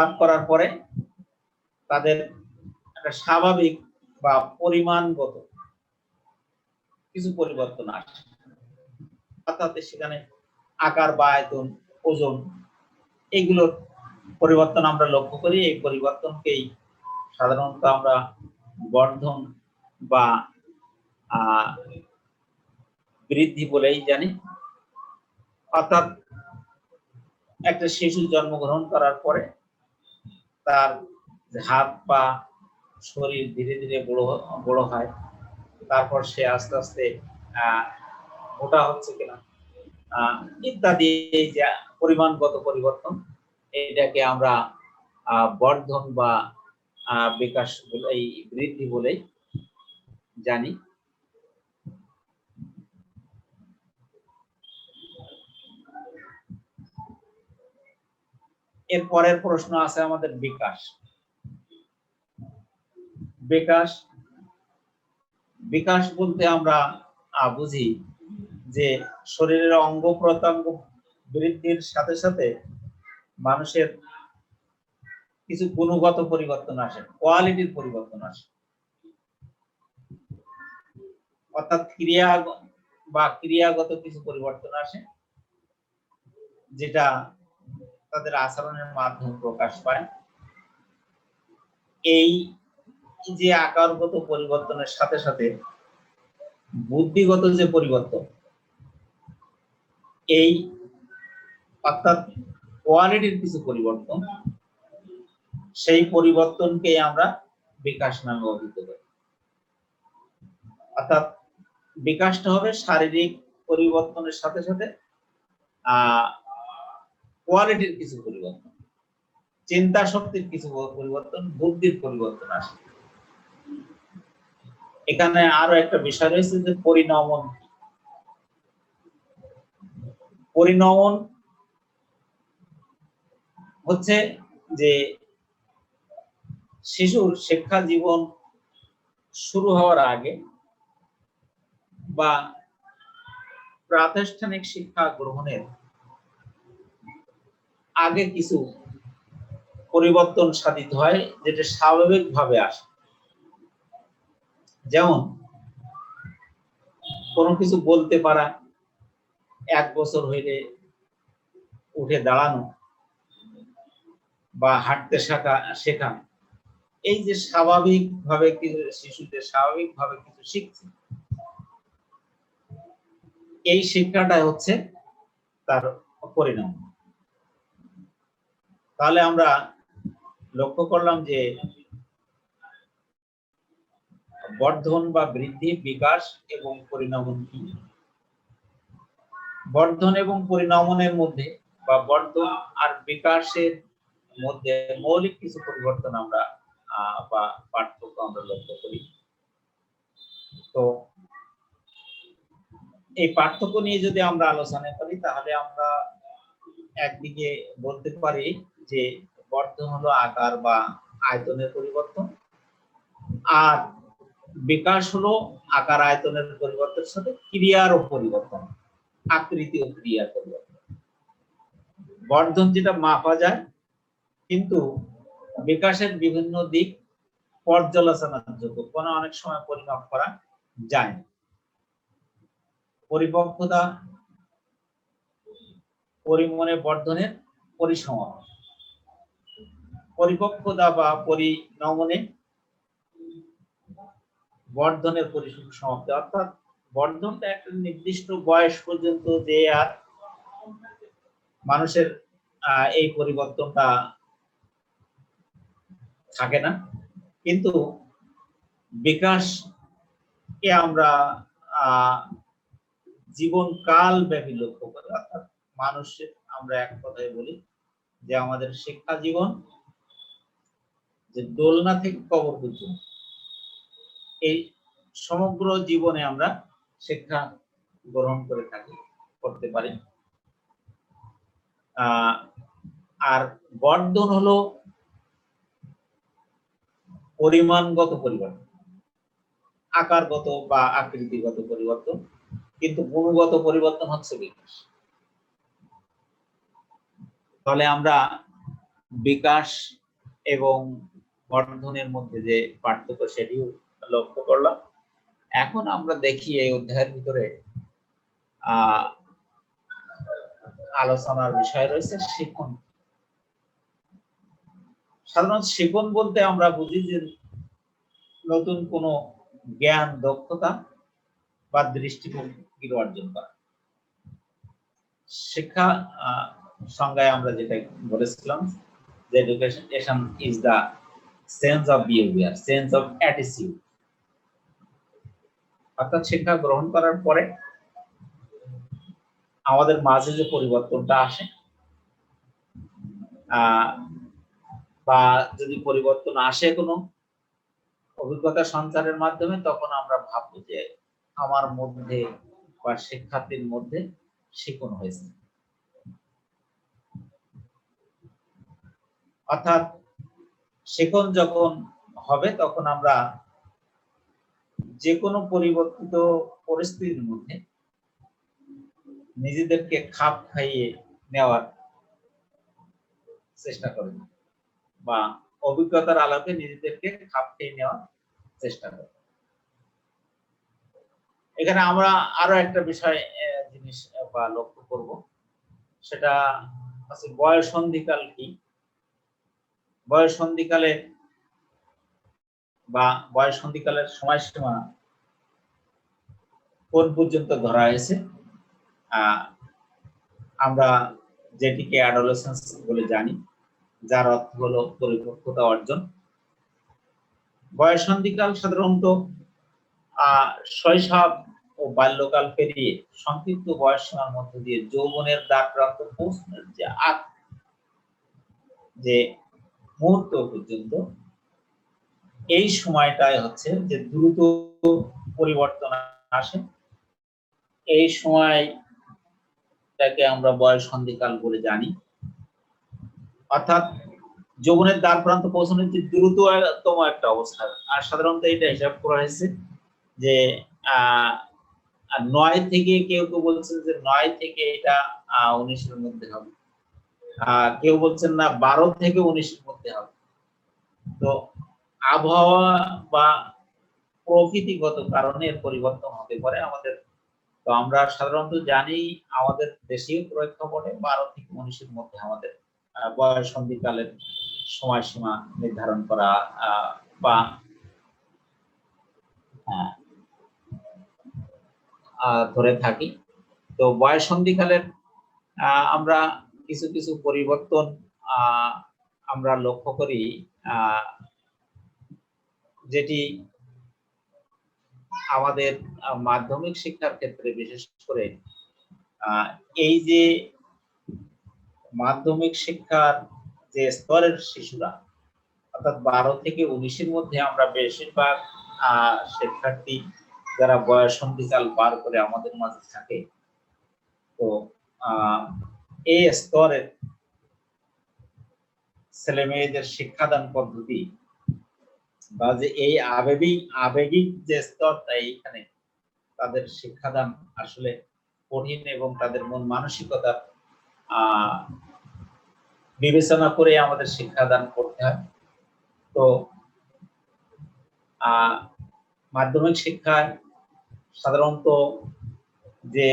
A: লাভ করার পরে তাদের একটা স্বাভাবিক বা পরিমাণগত কিছু পরিবর্তন আসে। অর্থাৎ সেখানে আকার বা আয়তন, ওজন এইগুলোর পরিবর্তন আমরা লক্ষ্য করি। এই পরিবর্তনকেই সাধারণত আমরা বর্ধন বা বৃদ্ধি বলেই জানি। অর্থাৎ একটা শিশু জন্মগ্রহণ করার পরে তার হাত পা শরীর ধীরে ধীরে বড় হয়, তারপর সে আস্তে আস্তে মোটা হচ্ছে কিনা ইত্যাদি, এই যে পরিমাণগত পরিবর্তন, এটাকে আমরা বর্ধন বা বিকাশ বলে, এই বৃদ্ধি বলেই জানি। এর পরের প্রশ্ন আছে আমাদের বিকাশ। বিকাশ বিকাশ বলতে আমরা বুঝি যে শরীরের অঙ্গ প্রত্যঙ্গ বৃদ্ধির সাথে সাথে মানুষের কিছু গুণগত পরিবর্তন আসে, কোয়ালিটির পরিবর্তন আসে, অর্থাৎ ক্রিয়াগত কিছু পরিবর্তন আসে, যেটা তাদের আচরণের মাধ্যমে প্রকাশ পায়। এই যে আকারগত পরিবর্তনের সাথে সাথে বুদ্ধিগত যে পরিবর্তন, এই অর্থাৎ কোয়ালিটির কিছু পরিবর্তন, সেই পরিবর্তনকে আমরা বিকাশ নামে অভিহিত করি। অর্থাৎ বিকাশটা হবে শারীরিক পরিবর্তনের সাথে সাথে কোয়ালিটির কিছু পরিবর্তন, চিন্তা শক্তির কিছু পরিবর্তন, বুদ্ধির পরিবর্তন আসে। এখানে আরো একটা বিষয় রয়েছে যে পরিণমন। পরিণমন হচ্ছে যে শিশুর শিক্ষা জীবন শুরু হওয়ার আগে বা প্রাতিষ্ঠানিক শিক্ষা গ্রহণের আগে কিছু পরিবর্তন সাধিত হয়, যেটা স্বাভাবিকভাবে আসে। যেমন কোনো কিছু বলতে পারা, 1 বছর হইলে উঠে দাঁড়ানো বা হাঁটতে শেখা, এই যে স্বাভাবিকভাবে শিশুতে স্বাভাবিকভাবে কিছু শিখছে, এই শিক্ষাটাই হচ্ছে তার পরিণাম। তাহলে আমরা লক্ষ্য করলাম যে বর্ধন বা বৃদ্ধি, বিকাশ এবং পরিণামন কি। বর্ধন এবং পরিণামনের মধ্যে বা বর্ধন আর বিকাশের মধ্যে মৌলিক কিছু পরিবর্তন আমরা বা পার্থক্য আমরা লক্ষ্য করি। তো এই পার্থক্য নিয়ে যদি আমরা আলোচনা করি, তাহলে আমরা একদিকে বলতে পারি যে বর্ধন হলো আকার বা আয়তনের পরিবর্তন, আর বিকাশ হলো আকার আয়তনের পরিবর্তনের সাথে ক্রিয়ারও পরিবর্তন, আকৃতি ও ক্রিয়ার পরিবর্তন। বর্ধন যেটা মাপা যায়, কিন্তু বিকাশের বিভিন্ন দিক পর্যালোচনার যোগ্য, কোনো অনেক সময় পরিমাপ করা যায় না। পরিপক্কতা, পরিমনে বর্ধনের পরিসমাপ্তি, পরিপক্কতা বা পরিণমনে বর্ধনের পরিসমাপ্তি, অর্থাৎ বর্ধনটা একটা নির্দিষ্ট বয়স পর্যন্ত যে আর মানুষের এই পরিবর্তনটা থাকে না, কিন্তু বিকাশকে আমরা জীবনকাল ব্যাপী লক্ষ্য করি। অর্থাৎ মানুষের, আমরা এক কথায় বলি যে আমাদের শিক্ষা জীবন যে দোলনা থেকে কবর পর্যন্ত, এই সমগ্র জীবনে আমরা শিক্ষা গ্রহণ করে থাকি, করতে পারি। আর বর্ধন হলো পরিমাণগত পরিবর্তন, আকারগত বা আকৃতিগত পরিবর্তন, কিন্তু গুণগত পরিবর্তন হচ্ছে বিকাশ। তাহলে আমরা বিকাশ এবং বর্ধনের মধ্যে যে পার্থক্য সেটিও লক্ষ্য করলাম। এখন আমরা দেখি এই অধ্যায়ের ভিতরে আলোচনার বিষয় রয়েছে শিখন। সাধারণত শিখন বলতে আমরা বুঝি যে নতুন কোনো জ্ঞান, দক্ষতা বা দৃষ্টিভঙ্গি অর্জন করা। শিক্ষা সংজ্ঞায় আমরা যেটা বলেছিলাম যে education is the sense of behaviour, sense of attitude. অর্থাৎ শিক্ষা গ্রহণ করার পরে আমাদের মাঝে যে পরিবর্তনটা আসে বা যদি পরিবর্তন আসে কোনো অভিজ্ঞতা সঞ্চারের মাধ্যমে, তখন আমরা ভাববো যে আমার মধ্যে বা শিক্ষার্থীর মধ্যে শিখন হয়েছে। অর্থাৎ শিখন যখন হবে তখন আমরা যে কোনো পরিবর্তিত পরিস্থিতির মধ্যে নিজেদেরকে খাপ খাইয়ে নেওয়ার চেষ্টা করব বা অভিজ্ঞতার আলোকে নিজেদেরকে খাপ খাইয়ে নেওয়ার চেষ্টা করব। এখানে আমরা আরো একটা বিষয় জিনিস বা লক্ষ্য করব, সেটা আছে বয়ঃসন্ধিকাল কি। বয়ঃসন্ধিকালে বা বয়ঃসন্ধিকালের সময়সীমা কোন পর্যন্ত ধরা হয়েছে, আমরা যেটিকে অ্যাডোলেসেন্স বলে জানি, যার অর্থ হলো পরিপক্কতা অর্জন। বয়ঃসন্ধিকাল সাধারণত শৈশব ও বাল্যকাল পেরিয়ে সংক্ষিপ্ত বয়সসীমার মধ্য দিয়ে যৌবনের দ্বারপ্রান্তে পৌঁছানোর যে মুহূর্ত পর্যন্ত, এই সময়টাই হচ্ছে যে দ্রুত পরিবর্তন আসে। এই সময়টাকে আমরা বয়ঃসন্ধিকাল বলে জানি। অর্থাৎ যৌবনের দ্বার প্রান্ত পৌঁছানোর যে দ্রুততম একটা অবস্থা। আর সাধারণত এটা হিসাব করা হয়েছে যে 9 থেকে, কেউ বলছেন যে 9 থেকে এটা 19 এর মধ্যে হবে, কেউ বলছেন না 12 থেকে 19 এর মধ্যে হবে। তো আবহাওয়া বা প্রকৃতিগত কারণে পরিবর্তন হতে পারে আমাদের। তো আমরা সাধারণত জানি আমাদের দেশীয় প্রেক্ষাপটে 12 থেকে 19 এর মধ্যে আমাদের বয়ঃসন্ধিকালের সময়সীমা নির্ধারণ করা বা ধরে থাকি। তো বয়ঃসন্ধিকালের আমরা কিছু কিছু পরিবর্তন আমরা লক্ষ্য করি, যেটি আমাদের মাধ্যমিক শিক্ষার ক্ষেত্রে বিশেষ করে এই যে মাধ্যমিক শিক্ষার যে স্তরের শিশুরা, অর্থাৎ 12 থেকে 19 এর মধ্যে আমরা বেশিরভাগ শিক্ষার্থী যারা বয়ঃসন্ধিকাল পার করে আমাদের মাঝে থাকে, তো এই স্তরের ছেলে মেয়েদের শিক্ষাদান পদ্ধতি বা যে এই আবেগিক যে স্তরটা, এইখানে তাদের শিক্ষাদান আসলে কঠিন এবং তাদের মন মানসিকতা বিবেচনা করে আমাদের শিক্ষাদান করতে হয়। তো মাধ্যমিক শিক্ষায় সাধারণত যে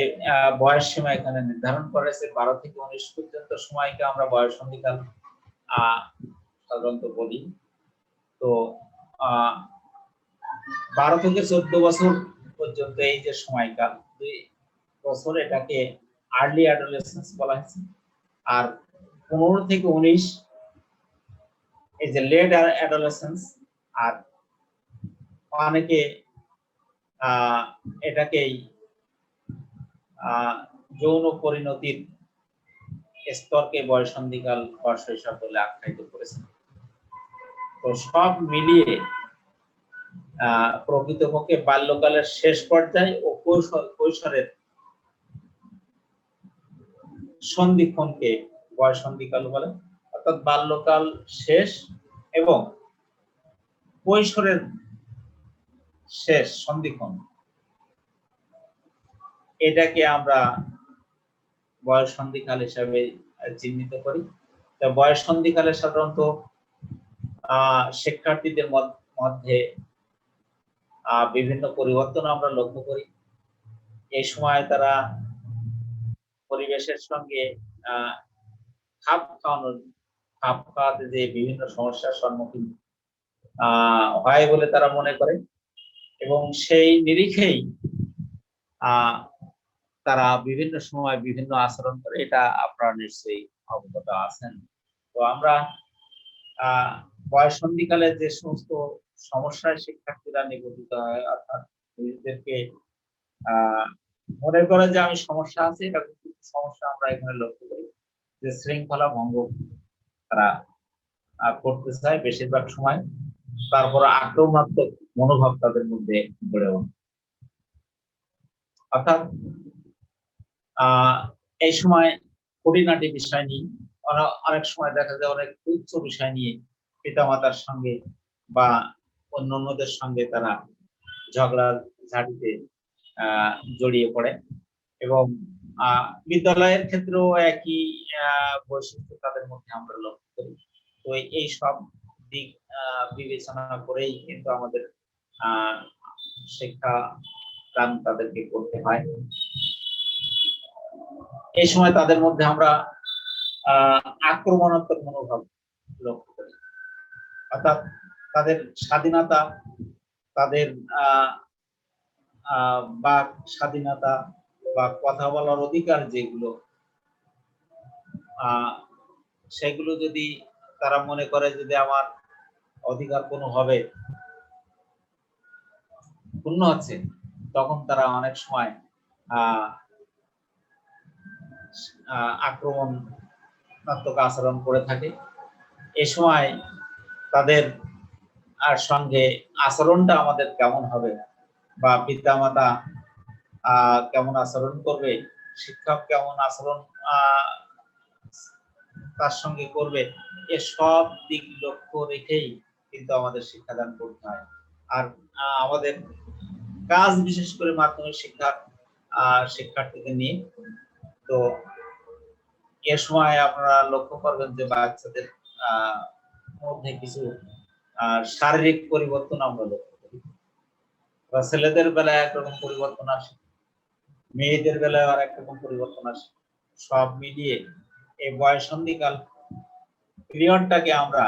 A: বয়স সীমা এখানে নির্ধারণ করেছে 12 থেকে 19 পর্যন্ত সময়কে আমরা বয়ঃসন্ধিকাল সাধারণত বলি। তো 12 থেকে 14 বছর পর্যন্ত এই যে সময়কাল, 2 বছর, এটাকে আর্লি অ্যাডোলেসেন্স বলা হয়েছে। আর 15 থেকে 19 এই যে লেট অ্যাডোলেসেন্স, আর অনেকে এটাকেই যৌন পরিণতির স্তরকে বয়ঃসন্ধিকাল বা শৈশব বলে আখ্যায়িত করেছেন। তো সব মিলিয়ে প্রকৃতপক্ষে বাল্যকালের শেষ পর্যায়ে ও কৈশোরের সন্ধিক্ষণকে বয়ঃসন্ধিকাল বলে। অর্থাৎ বাল্যকাল শেষ এবং কৈশোরের শেষ সন্ধিক্ষণ, এটাকে আমরা বয়ঃসন্ধিকাল হিসাবে চিহ্নিত করি। বয়ঃসন্ধিকালে সাধারণত শিক্ষার্থীদের মধ্যে বিভিন্ন পরিবর্তন আমরা লক্ষ্য করি। এই সময় তারা পরিবেশের সঙ্গে খাপ খাওয়াতে যে বিভিন্ন সমস্যার সম্মুখীন হয় বলে তারা মনে করে, এবং সেই নিরিখেই তারা বিভিন্ন সময় বিভিন্ন আচরণ করে। এটা আপনারা নিশ্চয়ই অবগত আছেন। তো আমরা বয়ঃসন্ধিকালে যে সমস্ত সমস্যায় শিক্ষার্থীরা নিগঠিত হয়, অর্থাৎ নিজেদেরকে মনে করে যে আমি সমস্যা আছে, এটা কিন্তু সমস্যা আমরা এখানে লক্ষ্য করি যে শৃঙ্খলা ভঙ্গ তারা করতে চায় বেশিরভাগ সময়। তারপর আক্রমণাত্মক মনোভাব তাদের মধ্যে গড়ে ওঠে। অর্থাৎ এই সময় খুঁটিনাটি বিষয় নিয়ে অনেক সময় দেখা যায় অনেক তুচ্ছ বিষয় নিয়ে পিতামাতার সঙ্গে বা অন্যান্যদের সঙ্গে তারা ঝগড়া ঝাঁটিতে জড়িয়ে পড়ে এবং বিদ্যালয়ের ক্ষেত্রেও একই বৈশিষ্ট্য তাদের মধ্যে আমরা লক্ষ্য করি। তো এই সব দিক বিবেচনা করেই কিন্তু আমাদের শিক্ষা দান তাদেরকে করতে হয়। এই সময় তাদের মধ্যে আমরা আক্রমণাত্মক মনোভাব লক্ষ্য করি, অর্থাৎ তাদের স্বাধীনতা, তাদের বাক স্বাধীনতা বা কথা বলার অধিকার যেগুলো, সেগুলো যদি তারা মনে করে যদি আমার অধিকার কোনো হবে পূর্ণ হচ্ছে, তখন তারা অনেক সময় আক্রমণাত্মক আচরণ করে থাকে। এ সময় তাদের সঙ্গে আচরণটা আমাদের কেমন হবে বা পিতামাতা কেমন আচরণ করবে, শিক্ষক কেমন আচরণ তার সঙ্গে করবে, এসব দিক লক্ষ্য রেখেই কিন্তু আমাদের শিক্ষাদান করতে হয়। আর আমাদের কাজ বিশেষ করে মাধ্যমিক শিক্ষা শিক্ষার্থীদের নিয়ে, তো এ সময় আপনারা লক্ষ্য করবেন যে বাচ্চাদের মধ্যে কিছু শারীরিক পরিবর্তন আমরা লক্ষ্য করি। ছেলেদের বেলায় একরকম পরিবর্তন আসে, মেয়েদের বেলায় আর একরকম পরিবর্তন আসে। সব মিলিয়ে এই বয়ঃসন্ধিকাল পিরিয়ডটাকে আমরা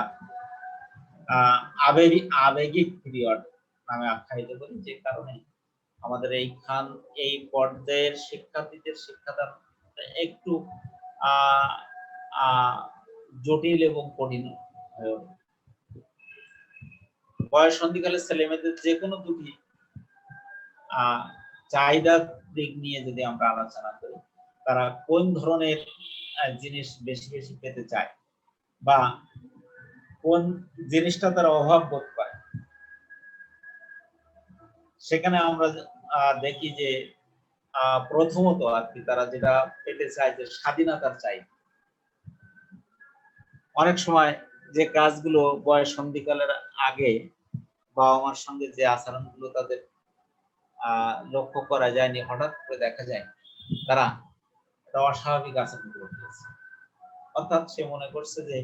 A: আবেগিক পিরিয়ড নামে আখ্যায়িত করি, যে কারণে আমাদের এই পর্যায়ের শিক্ষার্থীদের শিক্ষাদান একটু জটিল এবং কঠিন হয়ে ওঠে। বয়ঃসন্ধিকালে ছেলে মেয়েদের যে কোনো দুটি চাহিদার দিক নিয়ে যদি আমরা আলোচনা করি, তারা কোন ধরনের জিনিস বেশি বেশি পেতে চায় বা কোন জিনিসটা তারা অভাব বোধ করে, সেখানে আমরা দেখি যে প্রথমত আর কি তারা যেটা পেতে চায় যে স্বাধীনতার চাই। অনেক সময় যে কাজগুলো বয়ঃসন্ধিকালের আগে বাবা মার সঙ্গে যে আচরণগুলো তাদের লক্ষ্য করা যায়নি, হঠাৎ করে দেখা যায় তারা একটা অস্বাভাবিক আচরণ করতেছে। অর্থাৎ সে মনে করছে যে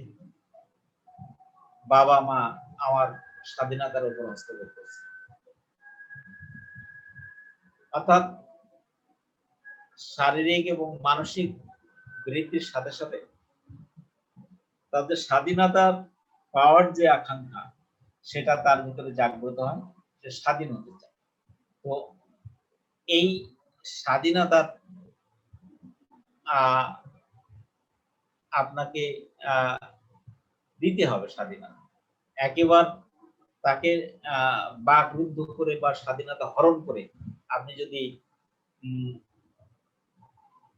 A: বাবা মা আমার স্বাধীনতার উপর হস্তক্ষেপ করছে। অর্থাৎ শারীরিক এবং মানসিক বৃদ্ধির সাথে সাথে তাদের স্বাধীনতার পাওয়ার যে আকাঙ্ক্ষা, সেটা তার ভিতরে জাগ্রত হয়, সে স্বাধীন হতে চায়। তো এই স্বাধীনতার আপনাকে দিতে হবে স্বাধীনতা। একেবারে তাকে বাকরুদ্ধ করে বা স্বাধীনতা হরণ করে আপনি যদি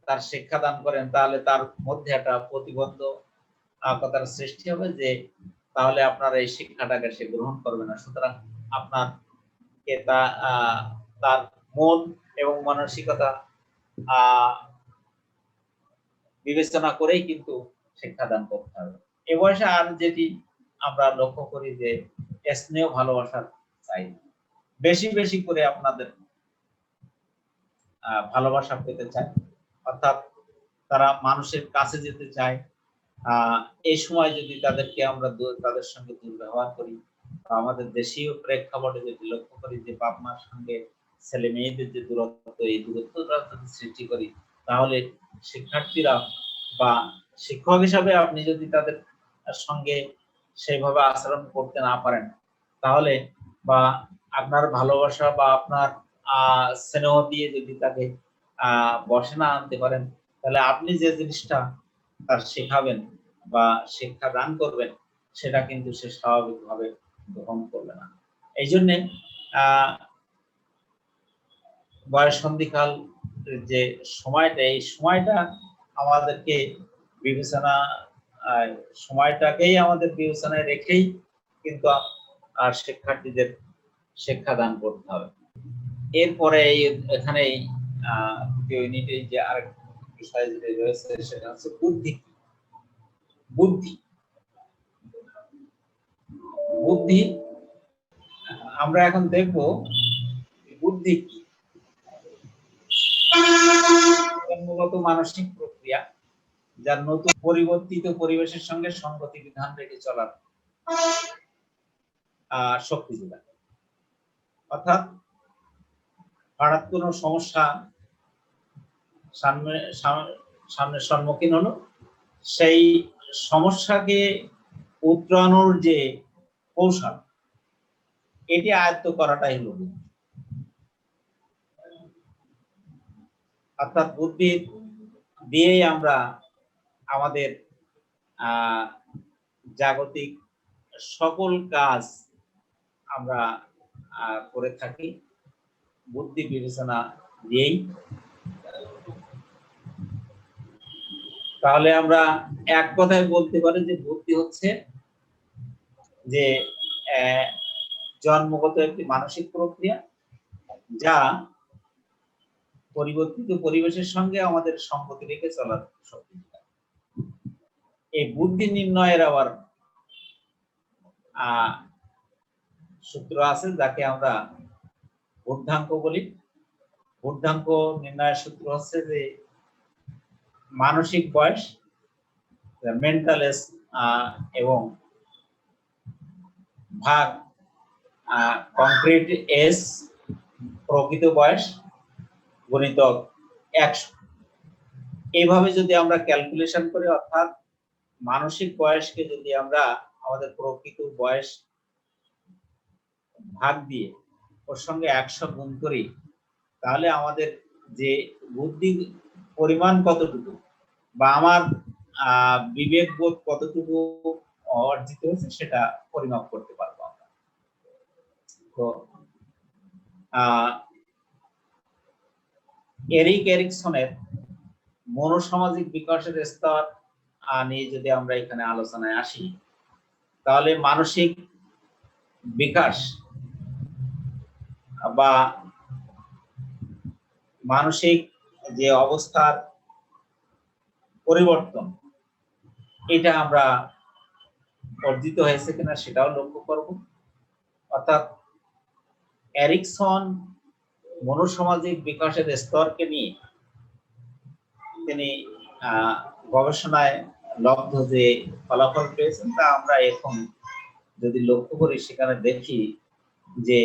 A: তার শিক্ষা দান করেন, তাহলে তার মধ্যে একটা প্রতিবন্ধকতার সৃষ্টি হবে, যে তাহলে আপনার এই শিক্ষাটাকে সে গ্রহণ করবে না। সুতরাং আপনাকে তার মন এবং মানসিকতা বিবেচনা করেই কিন্তু শিক্ষাদান করতে হবে। এ বয়সে আর যেটি আমরা লক্ষ্য করি যে স্নেহ ভালোবাসার চাই, বেশি বেশি করে আপনাদের ভালোবাসা পেতে চায়, অর্থাৎ তারা মানুষের কাছে যেতে চায়। এই সময় যদি তাদেরকে আমরা তাদের সঙ্গে দুর্ব্যবহার করি, আমাদের দেশীয় প্রেক্ষাপটে যদি লক্ষ্য করি যে বাপ মার সঙ্গে ছেলে মেয়েদের যে দূরত্ব, এই দূরত্বটা যদি সৃষ্টি করি, তাহলে শিক্ষার্থীরা বা শিক্ষক হিসাবে আপনি যদি তাদের সঙ্গে সেইভাবে আচরণ করতে না পারেন, তাহলে বা আপনার ভালোবাসা বা আপনার স্নেহ দিয়ে যদি তাকে বসে না আনতে পারেন, তাহলে আপনি যে জিনিসটা তার শেখাবেন বা শিক্ষা দান করবেন, সেটা কিন্তু সে স্বাভাবিকভাবে গ্রহণ করবে না। এই জন্যে বয়ঃসন্ধিকাল যে সময়টা, এই সময়টা আমাদেরকে বিবেচনা, সময়টাকেই আমাদের বিবেচনায় রেখেই কিন্তু আর শিক্ষার্থীদের শিক্ষাদান করতে হবে। এরপরে এখানে দ্বিতীয় ইউনিটে যে আরেক বিষয় যেটা রয়েছে সেটা হচ্ছে বুদ্ধি। বুদ্ধি বুদ্ধি আমরা এখন দেখব বুদ্ধি কি। জন্মগত মানসিক প্রক্রিয়া যার নতুন পরিবর্তিত পরিবেশের সঙ্গে সঙ্গতি বিধান রেখে চলার শক্তি যোগায়। অর্থাৎ হঠাৎ কোনো সমস্যা সামনে সম্মুখীন হলো, সেই সমস্যাকে উতরানোর যে কৌশল, এটি আয়ত্ত করাটাই হলো বুদ্ধি। অর্থাৎ বুদ্ধি দিয়েই আমরা আমাদের জাগতিক সকল কাজ আমরা করে থাকি বুদ্ধি বিবেচনা দিয়েই। তাহলে আমরা এক কথায় বলতে পারি যে বুদ্ধি হচ্ছে যে জন্মগত একটি মানসিক প্রক্রিয়া যা পরিবর্তিত পরিবেশের সঙ্গে আমাদের সঙ্গতি রেখে চলার শক্তি। এই বুদ্ধি নির্ণয়ের আবার সূত্র আছে যাকে আমরা বুদ্ধাঙ্ক বলি। বুদ্ধাঙ্ক নির্ণয়ের সূত্র হচ্ছে যে মানসিক বয়স, মেন্টাল এজ, এবং ভাগ কংক্রিট এজ, প্রকৃত বয়স গুণিতক 100। এইভাবে যদি আমরা ক্যালকুলেশন করি, অর্থাৎ মানসিক বয়সকে যদি আমরা আমাদের প্রকৃত বয়স ভাগ দিয়ে ওর সঙ্গে 100 গুণ করি, তাহলে আমাদের যে বুদ্ধির পরিমাণ কতটুকু বা আমার বিবেক বোধ কতটুকু অর্জিত হয়েছে সেটা পরিমাপ করতে পারবো আমরা। তো এরিক এরিকসনের মনোসামাজিক বিকাশের স্তর নিয়ে যদি আমরা এখানে আলোচনায় আসি, তাহলে মানসিক বিকাশ বা মানসিক যে অবস্থার পরিবর্তন, এটা আমরা অর্জিত হয়েছে কিনা সেটাও লক্ষ্য করব। অর্থাৎ এরিকসন মনোসামাজিক বিকাশের স্তরকে নিয়ে তিনি গবেষণায় লব্ধ যে ফলাফল পেয়েছেন তা আমরা এখন যদি লক্ষ্য করি, সেখানে দেখি যে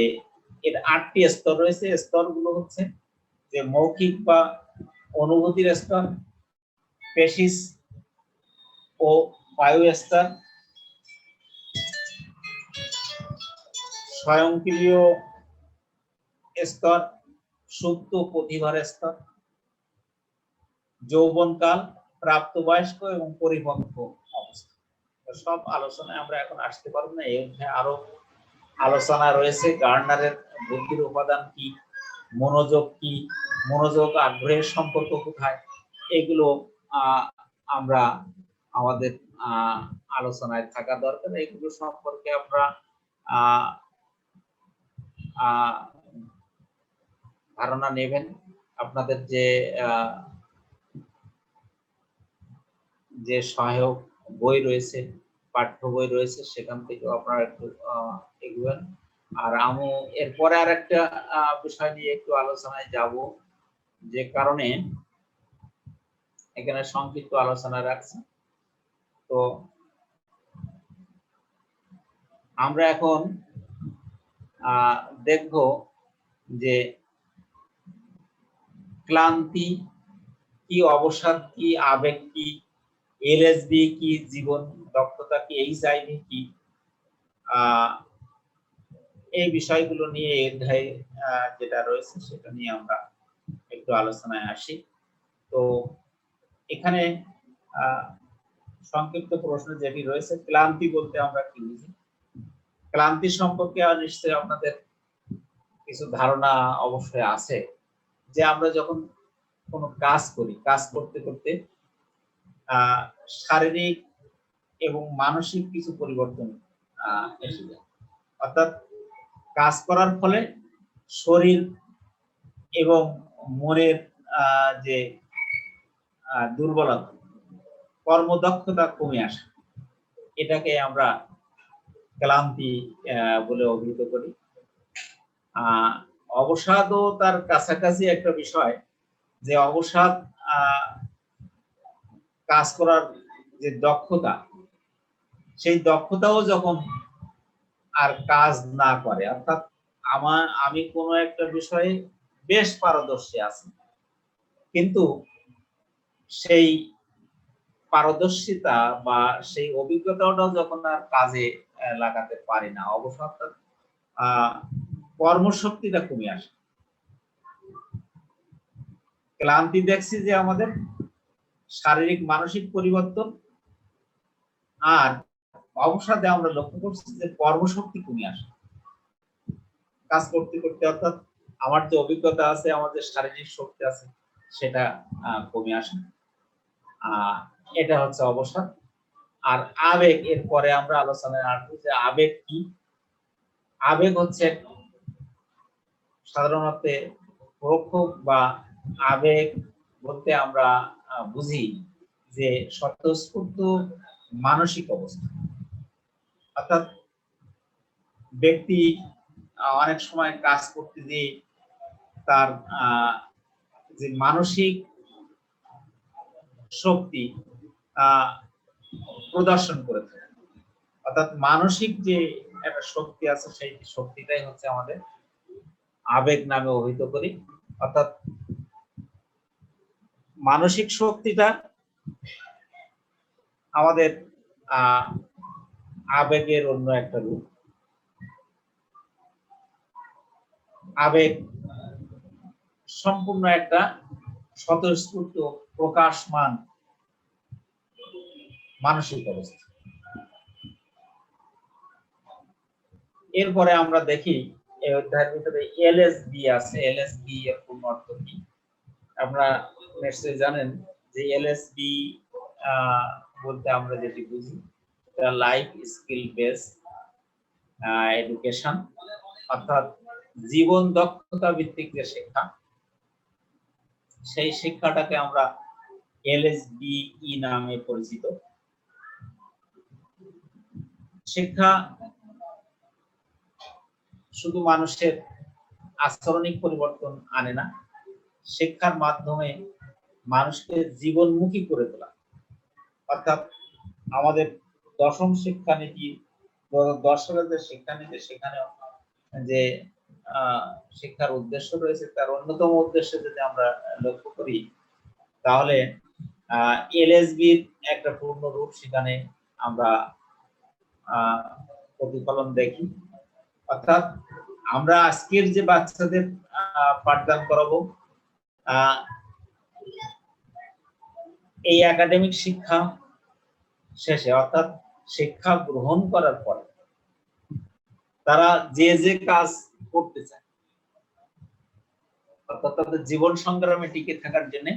A: এর 8টি স্তর রয়েছে। স্তরগুলো হচ্ছে যে মৌখিক বা অনুভূতির স্তর, পেশিস ও বায়ু স্তর, স্বয়ংক্রিয় স্তর, সুপ্ত প্রতিভার স্তর, যৌবনকাল, প্রাপ্তবয়স্ক এবং পরিপক্ব অবস্থা। সব আলোচনায় আমরা এখন আসতে পারবো না। এই অধ্যায়ে আরো আলোচনা রয়েছে। গার্নারের বুদ্ধির উপাদান কি, মনোযোগ কি, মনোযোগ আগ্রহের সম্পর্ক কোথায়, এগুলো আমরা আমাদের আলোচনায় থাকা দরকার। এগুলো সম্পর্কে আমরা ধারণা নেবেন। আপনাদের যে সহায়ক বই রয়েছে, পাঠ্য বই রয়েছে, সেখান থেকে আপনারা একটু এগোবেন। আর আমি এরপরে আর একটা বিষয় নিয়ে একটু আলোচনায় যাব, যে কারণে এখানে সংক্ষিপ্ত আলোচনা রাখছি। তো আমরা এখন দেখব যে ক্লান্তি কি, অবসাদ কি, আবেগ কি, এলএসডি কি, জীবন দক্ষতা কি, এইচআইভি কি, এই বিষয়গুলো নিয়ে অধ্যায়ে যেটা রয়েছে সেটা নিয়ে আমরা একটু আলোচনায় আসি। তো এখানে সংক্ষিপ্ত প্রশ্ন যেটি রয়েছে, ক্লান্তি বলতে আমরা কি বুঝি? ক্লান্তি সম্পর্কে নিশ্চয়ই আপনাদের কিছু ধারণা অবশ্যই আছে, যে আমরা যখন কোনো কাজ করি, কাজ করতে করতে শারীরিক এবং মানসিক কিছু পরিবর্তন এসে যায়। অর্থাৎ কাজ করার ফলে শরীর এবং মনের যে দুর্বলতা, কর্মদক্ষতা কমে আসে, এটাকে আমরা ক্লান্তি বলে অভিহিত করি। অবসাদও তার কাছাকাছি একটা বিষয়, যে অবসাদ কাজ করার যে দক্ষতা, সেই দক্ষতাও যখন আর কাজ না করে, অর্থাৎ আমি কোনো একটা বিষয়ে বেশ পারদর্শী আছি, কিন্তু সেই পারদর্শিতা বা সেই অভিজ্ঞতাটাও যখন আর কাজে লাগাতে পারি না, অবসরটা কর্মশক্তিটা কমে আসে। ক্লান্তি দেখছি যে আমাদের শারীরিক মানসিক পরিবর্তন, আর অবসাদে আমরা লক্ষ্য করছি যে কর্মশক্তি কমে আসে কাজ করতে করতে। অর্থাৎ আমার যে অভিজ্ঞতা আছে, আমার যে শারীরিক শক্তি আছে, সেটা কমে আসে। এটা হচ্ছে অবসাদ। আর আবেগ, এর পরে আমরা আলোচনায় আসবো যে আবেগ কি। আবেগ হচ্ছে সাধারণত পরোক্ষ বা আবেগ বলতে আমরা বুঝি যে স্বতঃস্ফূর্ত মানসিক অবস্থা, অর্থাৎ ব্যক্তি অনেক সময় কাজ করতে গিয়ে তার যে মানসিক শক্তি প্রদর্শন করে থাকে, অর্থাৎ মানসিক যে একটা শক্তি আছে, সেই শক্তিটাই হচ্ছে আমাদের আবেগ নামে অভিহিত করি। অর্থাৎ মানসিক শক্তিটা আমাদের আবেগের অন্য একটা রূপ। আবেগ সম্পূর্ণ একটা স্বতঃস্ফূর্ত প্রকাশমান মানসিক অবস্থা। এরপরে আমরা দেখি এই অধ্যায়ের ভিতরে এলএসবি আছে। এলএসবি এর পূর্ণ অর্থ কি আপনারা নিশ্চয়ই জানেন যে এলএসবি বলতে আমরা যেটি বুঝি, লাইফ স্কিল বেসড এডুকেশন, অর্থাৎ জীবন দক্ষতা ভিত্তিক যে শিক্ষা, সেই শিক্ষাটাকে আমরা এলএসবিই নামে পরিচিত। শিক্ষা শুধু মানুষের আচরণিক পরিবর্তন আনে না, শিক্ষার মাধ্যমে মানুষকে জীবনমুখী করে তোলা। অর্থাৎ আমাদের দশম শিক্ষানীতি, 10 সালের যে শিক্ষানীতি, সেখানে যে শিক্ষার উদ্দেশ্য রয়েছে, তার অন্যতম উদ্দেশ্য যদি আমরা লক্ষ্য করি, তাহলে এলএসবির একটা পূর্ণ রূপ সেখানে আমরা প্রতিফলন দেখি। অর্থাৎ আমরা আজকের যে বাচ্চাদের পাঠদান করাবো, এই একাডেমিক শিক্ষা শেষে, অর্থাৎ শিক্ষা গ্রহণ করার পরে তারা যে যে কাজ করতে চায়, অর্থাৎ তাদের জীবন সংগ্রামে টিকে থাকার জন্য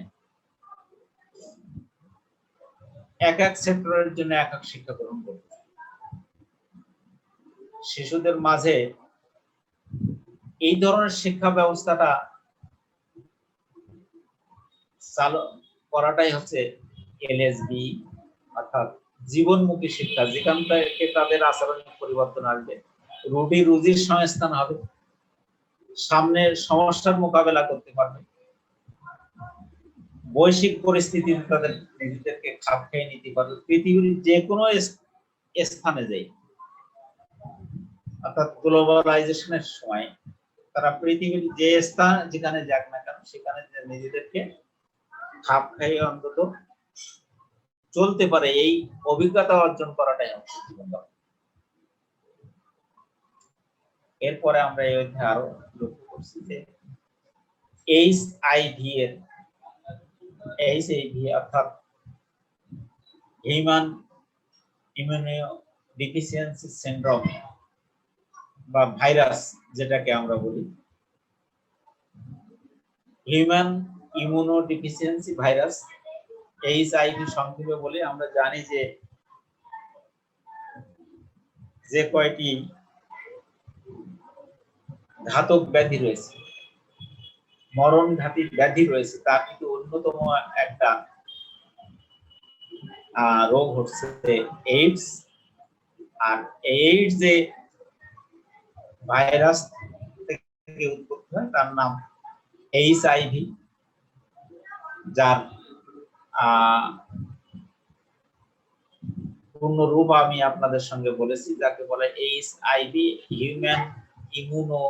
A: এক এক সেক্টরের জন্য এক এক শিক্ষা গ্রহণ করতে চায়। শিশুদের মাঝে এই ধরনের শিক্ষা ব্যবস্থাটা চালু করাটাই হচ্ছে এলএসবি, অর্থাৎ জীবনমুখী শিক্ষা, যেখান থেকে তাদের আচরণিক পরিবর্তন আসবে, রুটি রুজির সংস্থান হবে, সামনের সমস্যার মোকাবেলা করতে পারবে, বৈশ্বিক পরিস্থিতিতে তাদের নিজেদেরকে খাপ খেয়ে নিতে পারবে, পৃথিবীর যে কোনো স্থানে যাই, অর্থাৎ গ্লোবালাইজেশনের সময় তারা পৃথিবীর যে স্থান যেখানে যাক না কেন, সেখানে নিজেদেরকে খাপ খাইয়ে অন্তত চলতে পারে, এই অভিজ্ঞতা অর্জন করাটাই হচ্ছে জীবন দক্ষতা। এরপরে আমরা এই অধ্যায়ে আরো লক্ষ্য করছি যে এইচআইভি অর্থাৎ হিউম্যান ইমিউনোডেফিসিয়েন্সি সিনড্রোম বা ভাইরাস যেটাকে আমরা বলি, হিউম্যান ইমিউনোডিফিসিয়েন্সি ভাইরাস, এইচআইভি সংক্ষেপে বলে। আমরা জানি যে কয়টি ঘাতক ব্যাধি রয়েছে, মরণঘাতী ব্যাধি রয়েছে, তার কিন্তু অন্যতম একটা রোগ হচ্ছে এইডস। আর এইডস যে ভাইরাস থেকে উৎপত্তি হয় তার নাম এইচআইভি, যার পূর্ণ রূপ আমি আপনাদের সঙ্গে বলেছি, যাকে বলে HIV, human immuno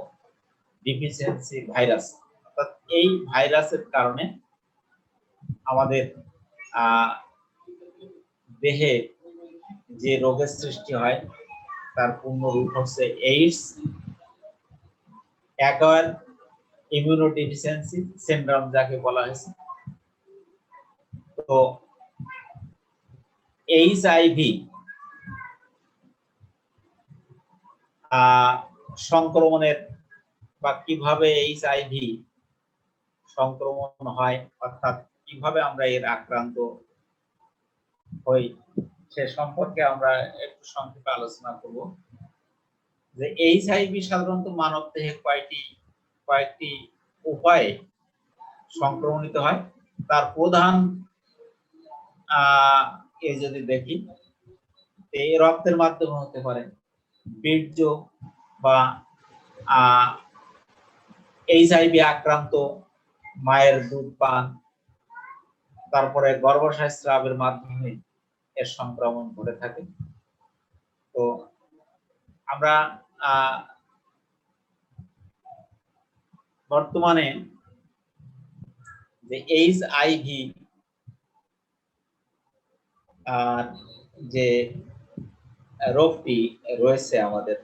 A: deficiency virus. অর্থাৎ এই ভাইরাসের কারণে আমাদের দেহে যে রোগের সৃষ্টি হয় তার পূর্ণ রূপ হচ্ছে এইডস, অ্যাকোয়ার ইমিউনোডিফিসিয়েন্সি সিনড্রোম যাকে বলা হয়েছে। তো এইচআইভি সংক্রমণের বা কিভাবে এইচআইভি সংক্রমণ হয়, অর্থাৎ কিভাবে আমরা এর আক্রান্ত হই, সে সম্পর্কে আমরা একটু সংক্ষেপে আলোচনা করব। যে এইচআইভি সাধারণত মানব দেহে কয়েকটি উপায়ে সংক্রমণিত হয়। তার প্রধান যদি দেখি, এই রক্তের মাধ্যমে হতে পারে, বীর্য বা এইচআইভি আক্রান্ত মায়ের দুধ পান, তারপরে গর্ভাশয় স্রাবের মাধ্যমে এর সংক্রমণ ঘটে থাকে। তো আমরা বর্তমানে যে এইচআইভি যে রোগটি রয়েছে আমাদের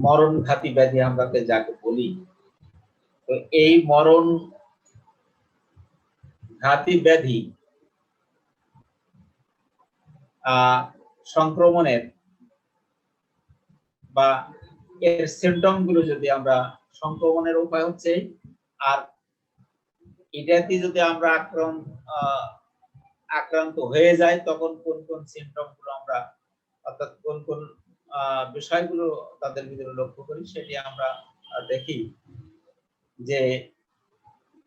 A: মরণঘাতী ব্যাধি আমরা যাকে বলি, তো এই মরণঘাতী ব্যাধি সংক্রমণের বা এর সিমটম গুলো যদি আমরা, সংক্রমণের উপায় হচ্ছে, আর এটাতে যদি আমরা আক্রান্ত হয়ে যায় তখন কোন কোন সিমটম গুলো আমরা, অর্থাৎ কোন কোন বিষয়গুলো তাদের ভিতরে লক্ষ্য করি, সেটি আমরা দেখি। যে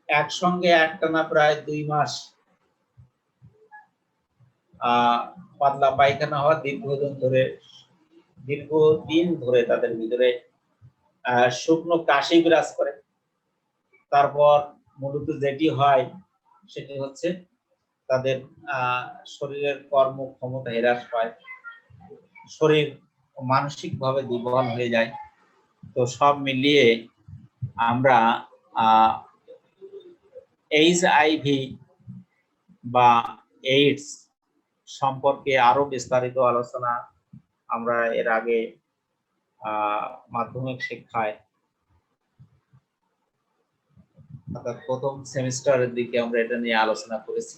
A: একসঙ্গে একটানা প্রায় 2 মাস পাতলা পায়খানা হওয়া, দীর্ঘদিন ধরে তাদের ভিতরে শুকনো কাশি বিরাজ করে। তারপর মূলত যেটি হয় সেটি হচ্ছে তাদের শরীরের কর্মক্ষমতা হ্রাস পায়, শরীর মানসিকভাবে দুর্বল হয়ে যায়। তো সব মিলিয়ে আমরা এইচআইভি বা এইডস সম্পর্কে আরো বিস্তারিত আলোচনা আমরা এর আগে মাধ্যমিক শিক্ষায়, অর্থাৎ প্রথম সেমিস্টারের দিকে আমরা এটা নিয়ে আলোচনা করেছি।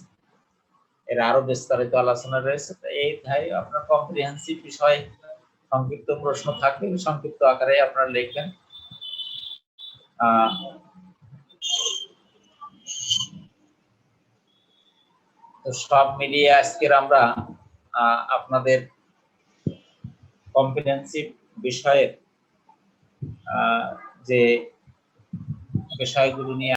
A: এর আরো বিস্তারিত আলোচনা রয়েছে। এই ধাই আপনার কম্প্রিহেন্সিভ বিষয় সংক্ষিপ্ত প্রশ্ন থাকলে সংক্ষিপ্ত আকারে আপনারা লিখবেন। তো সব মিলিয়ে আজকের আমরা আপনাদের কম্প্রিহেন্সিভ বিষয়ের যে বিষয়গুলো নিয়ে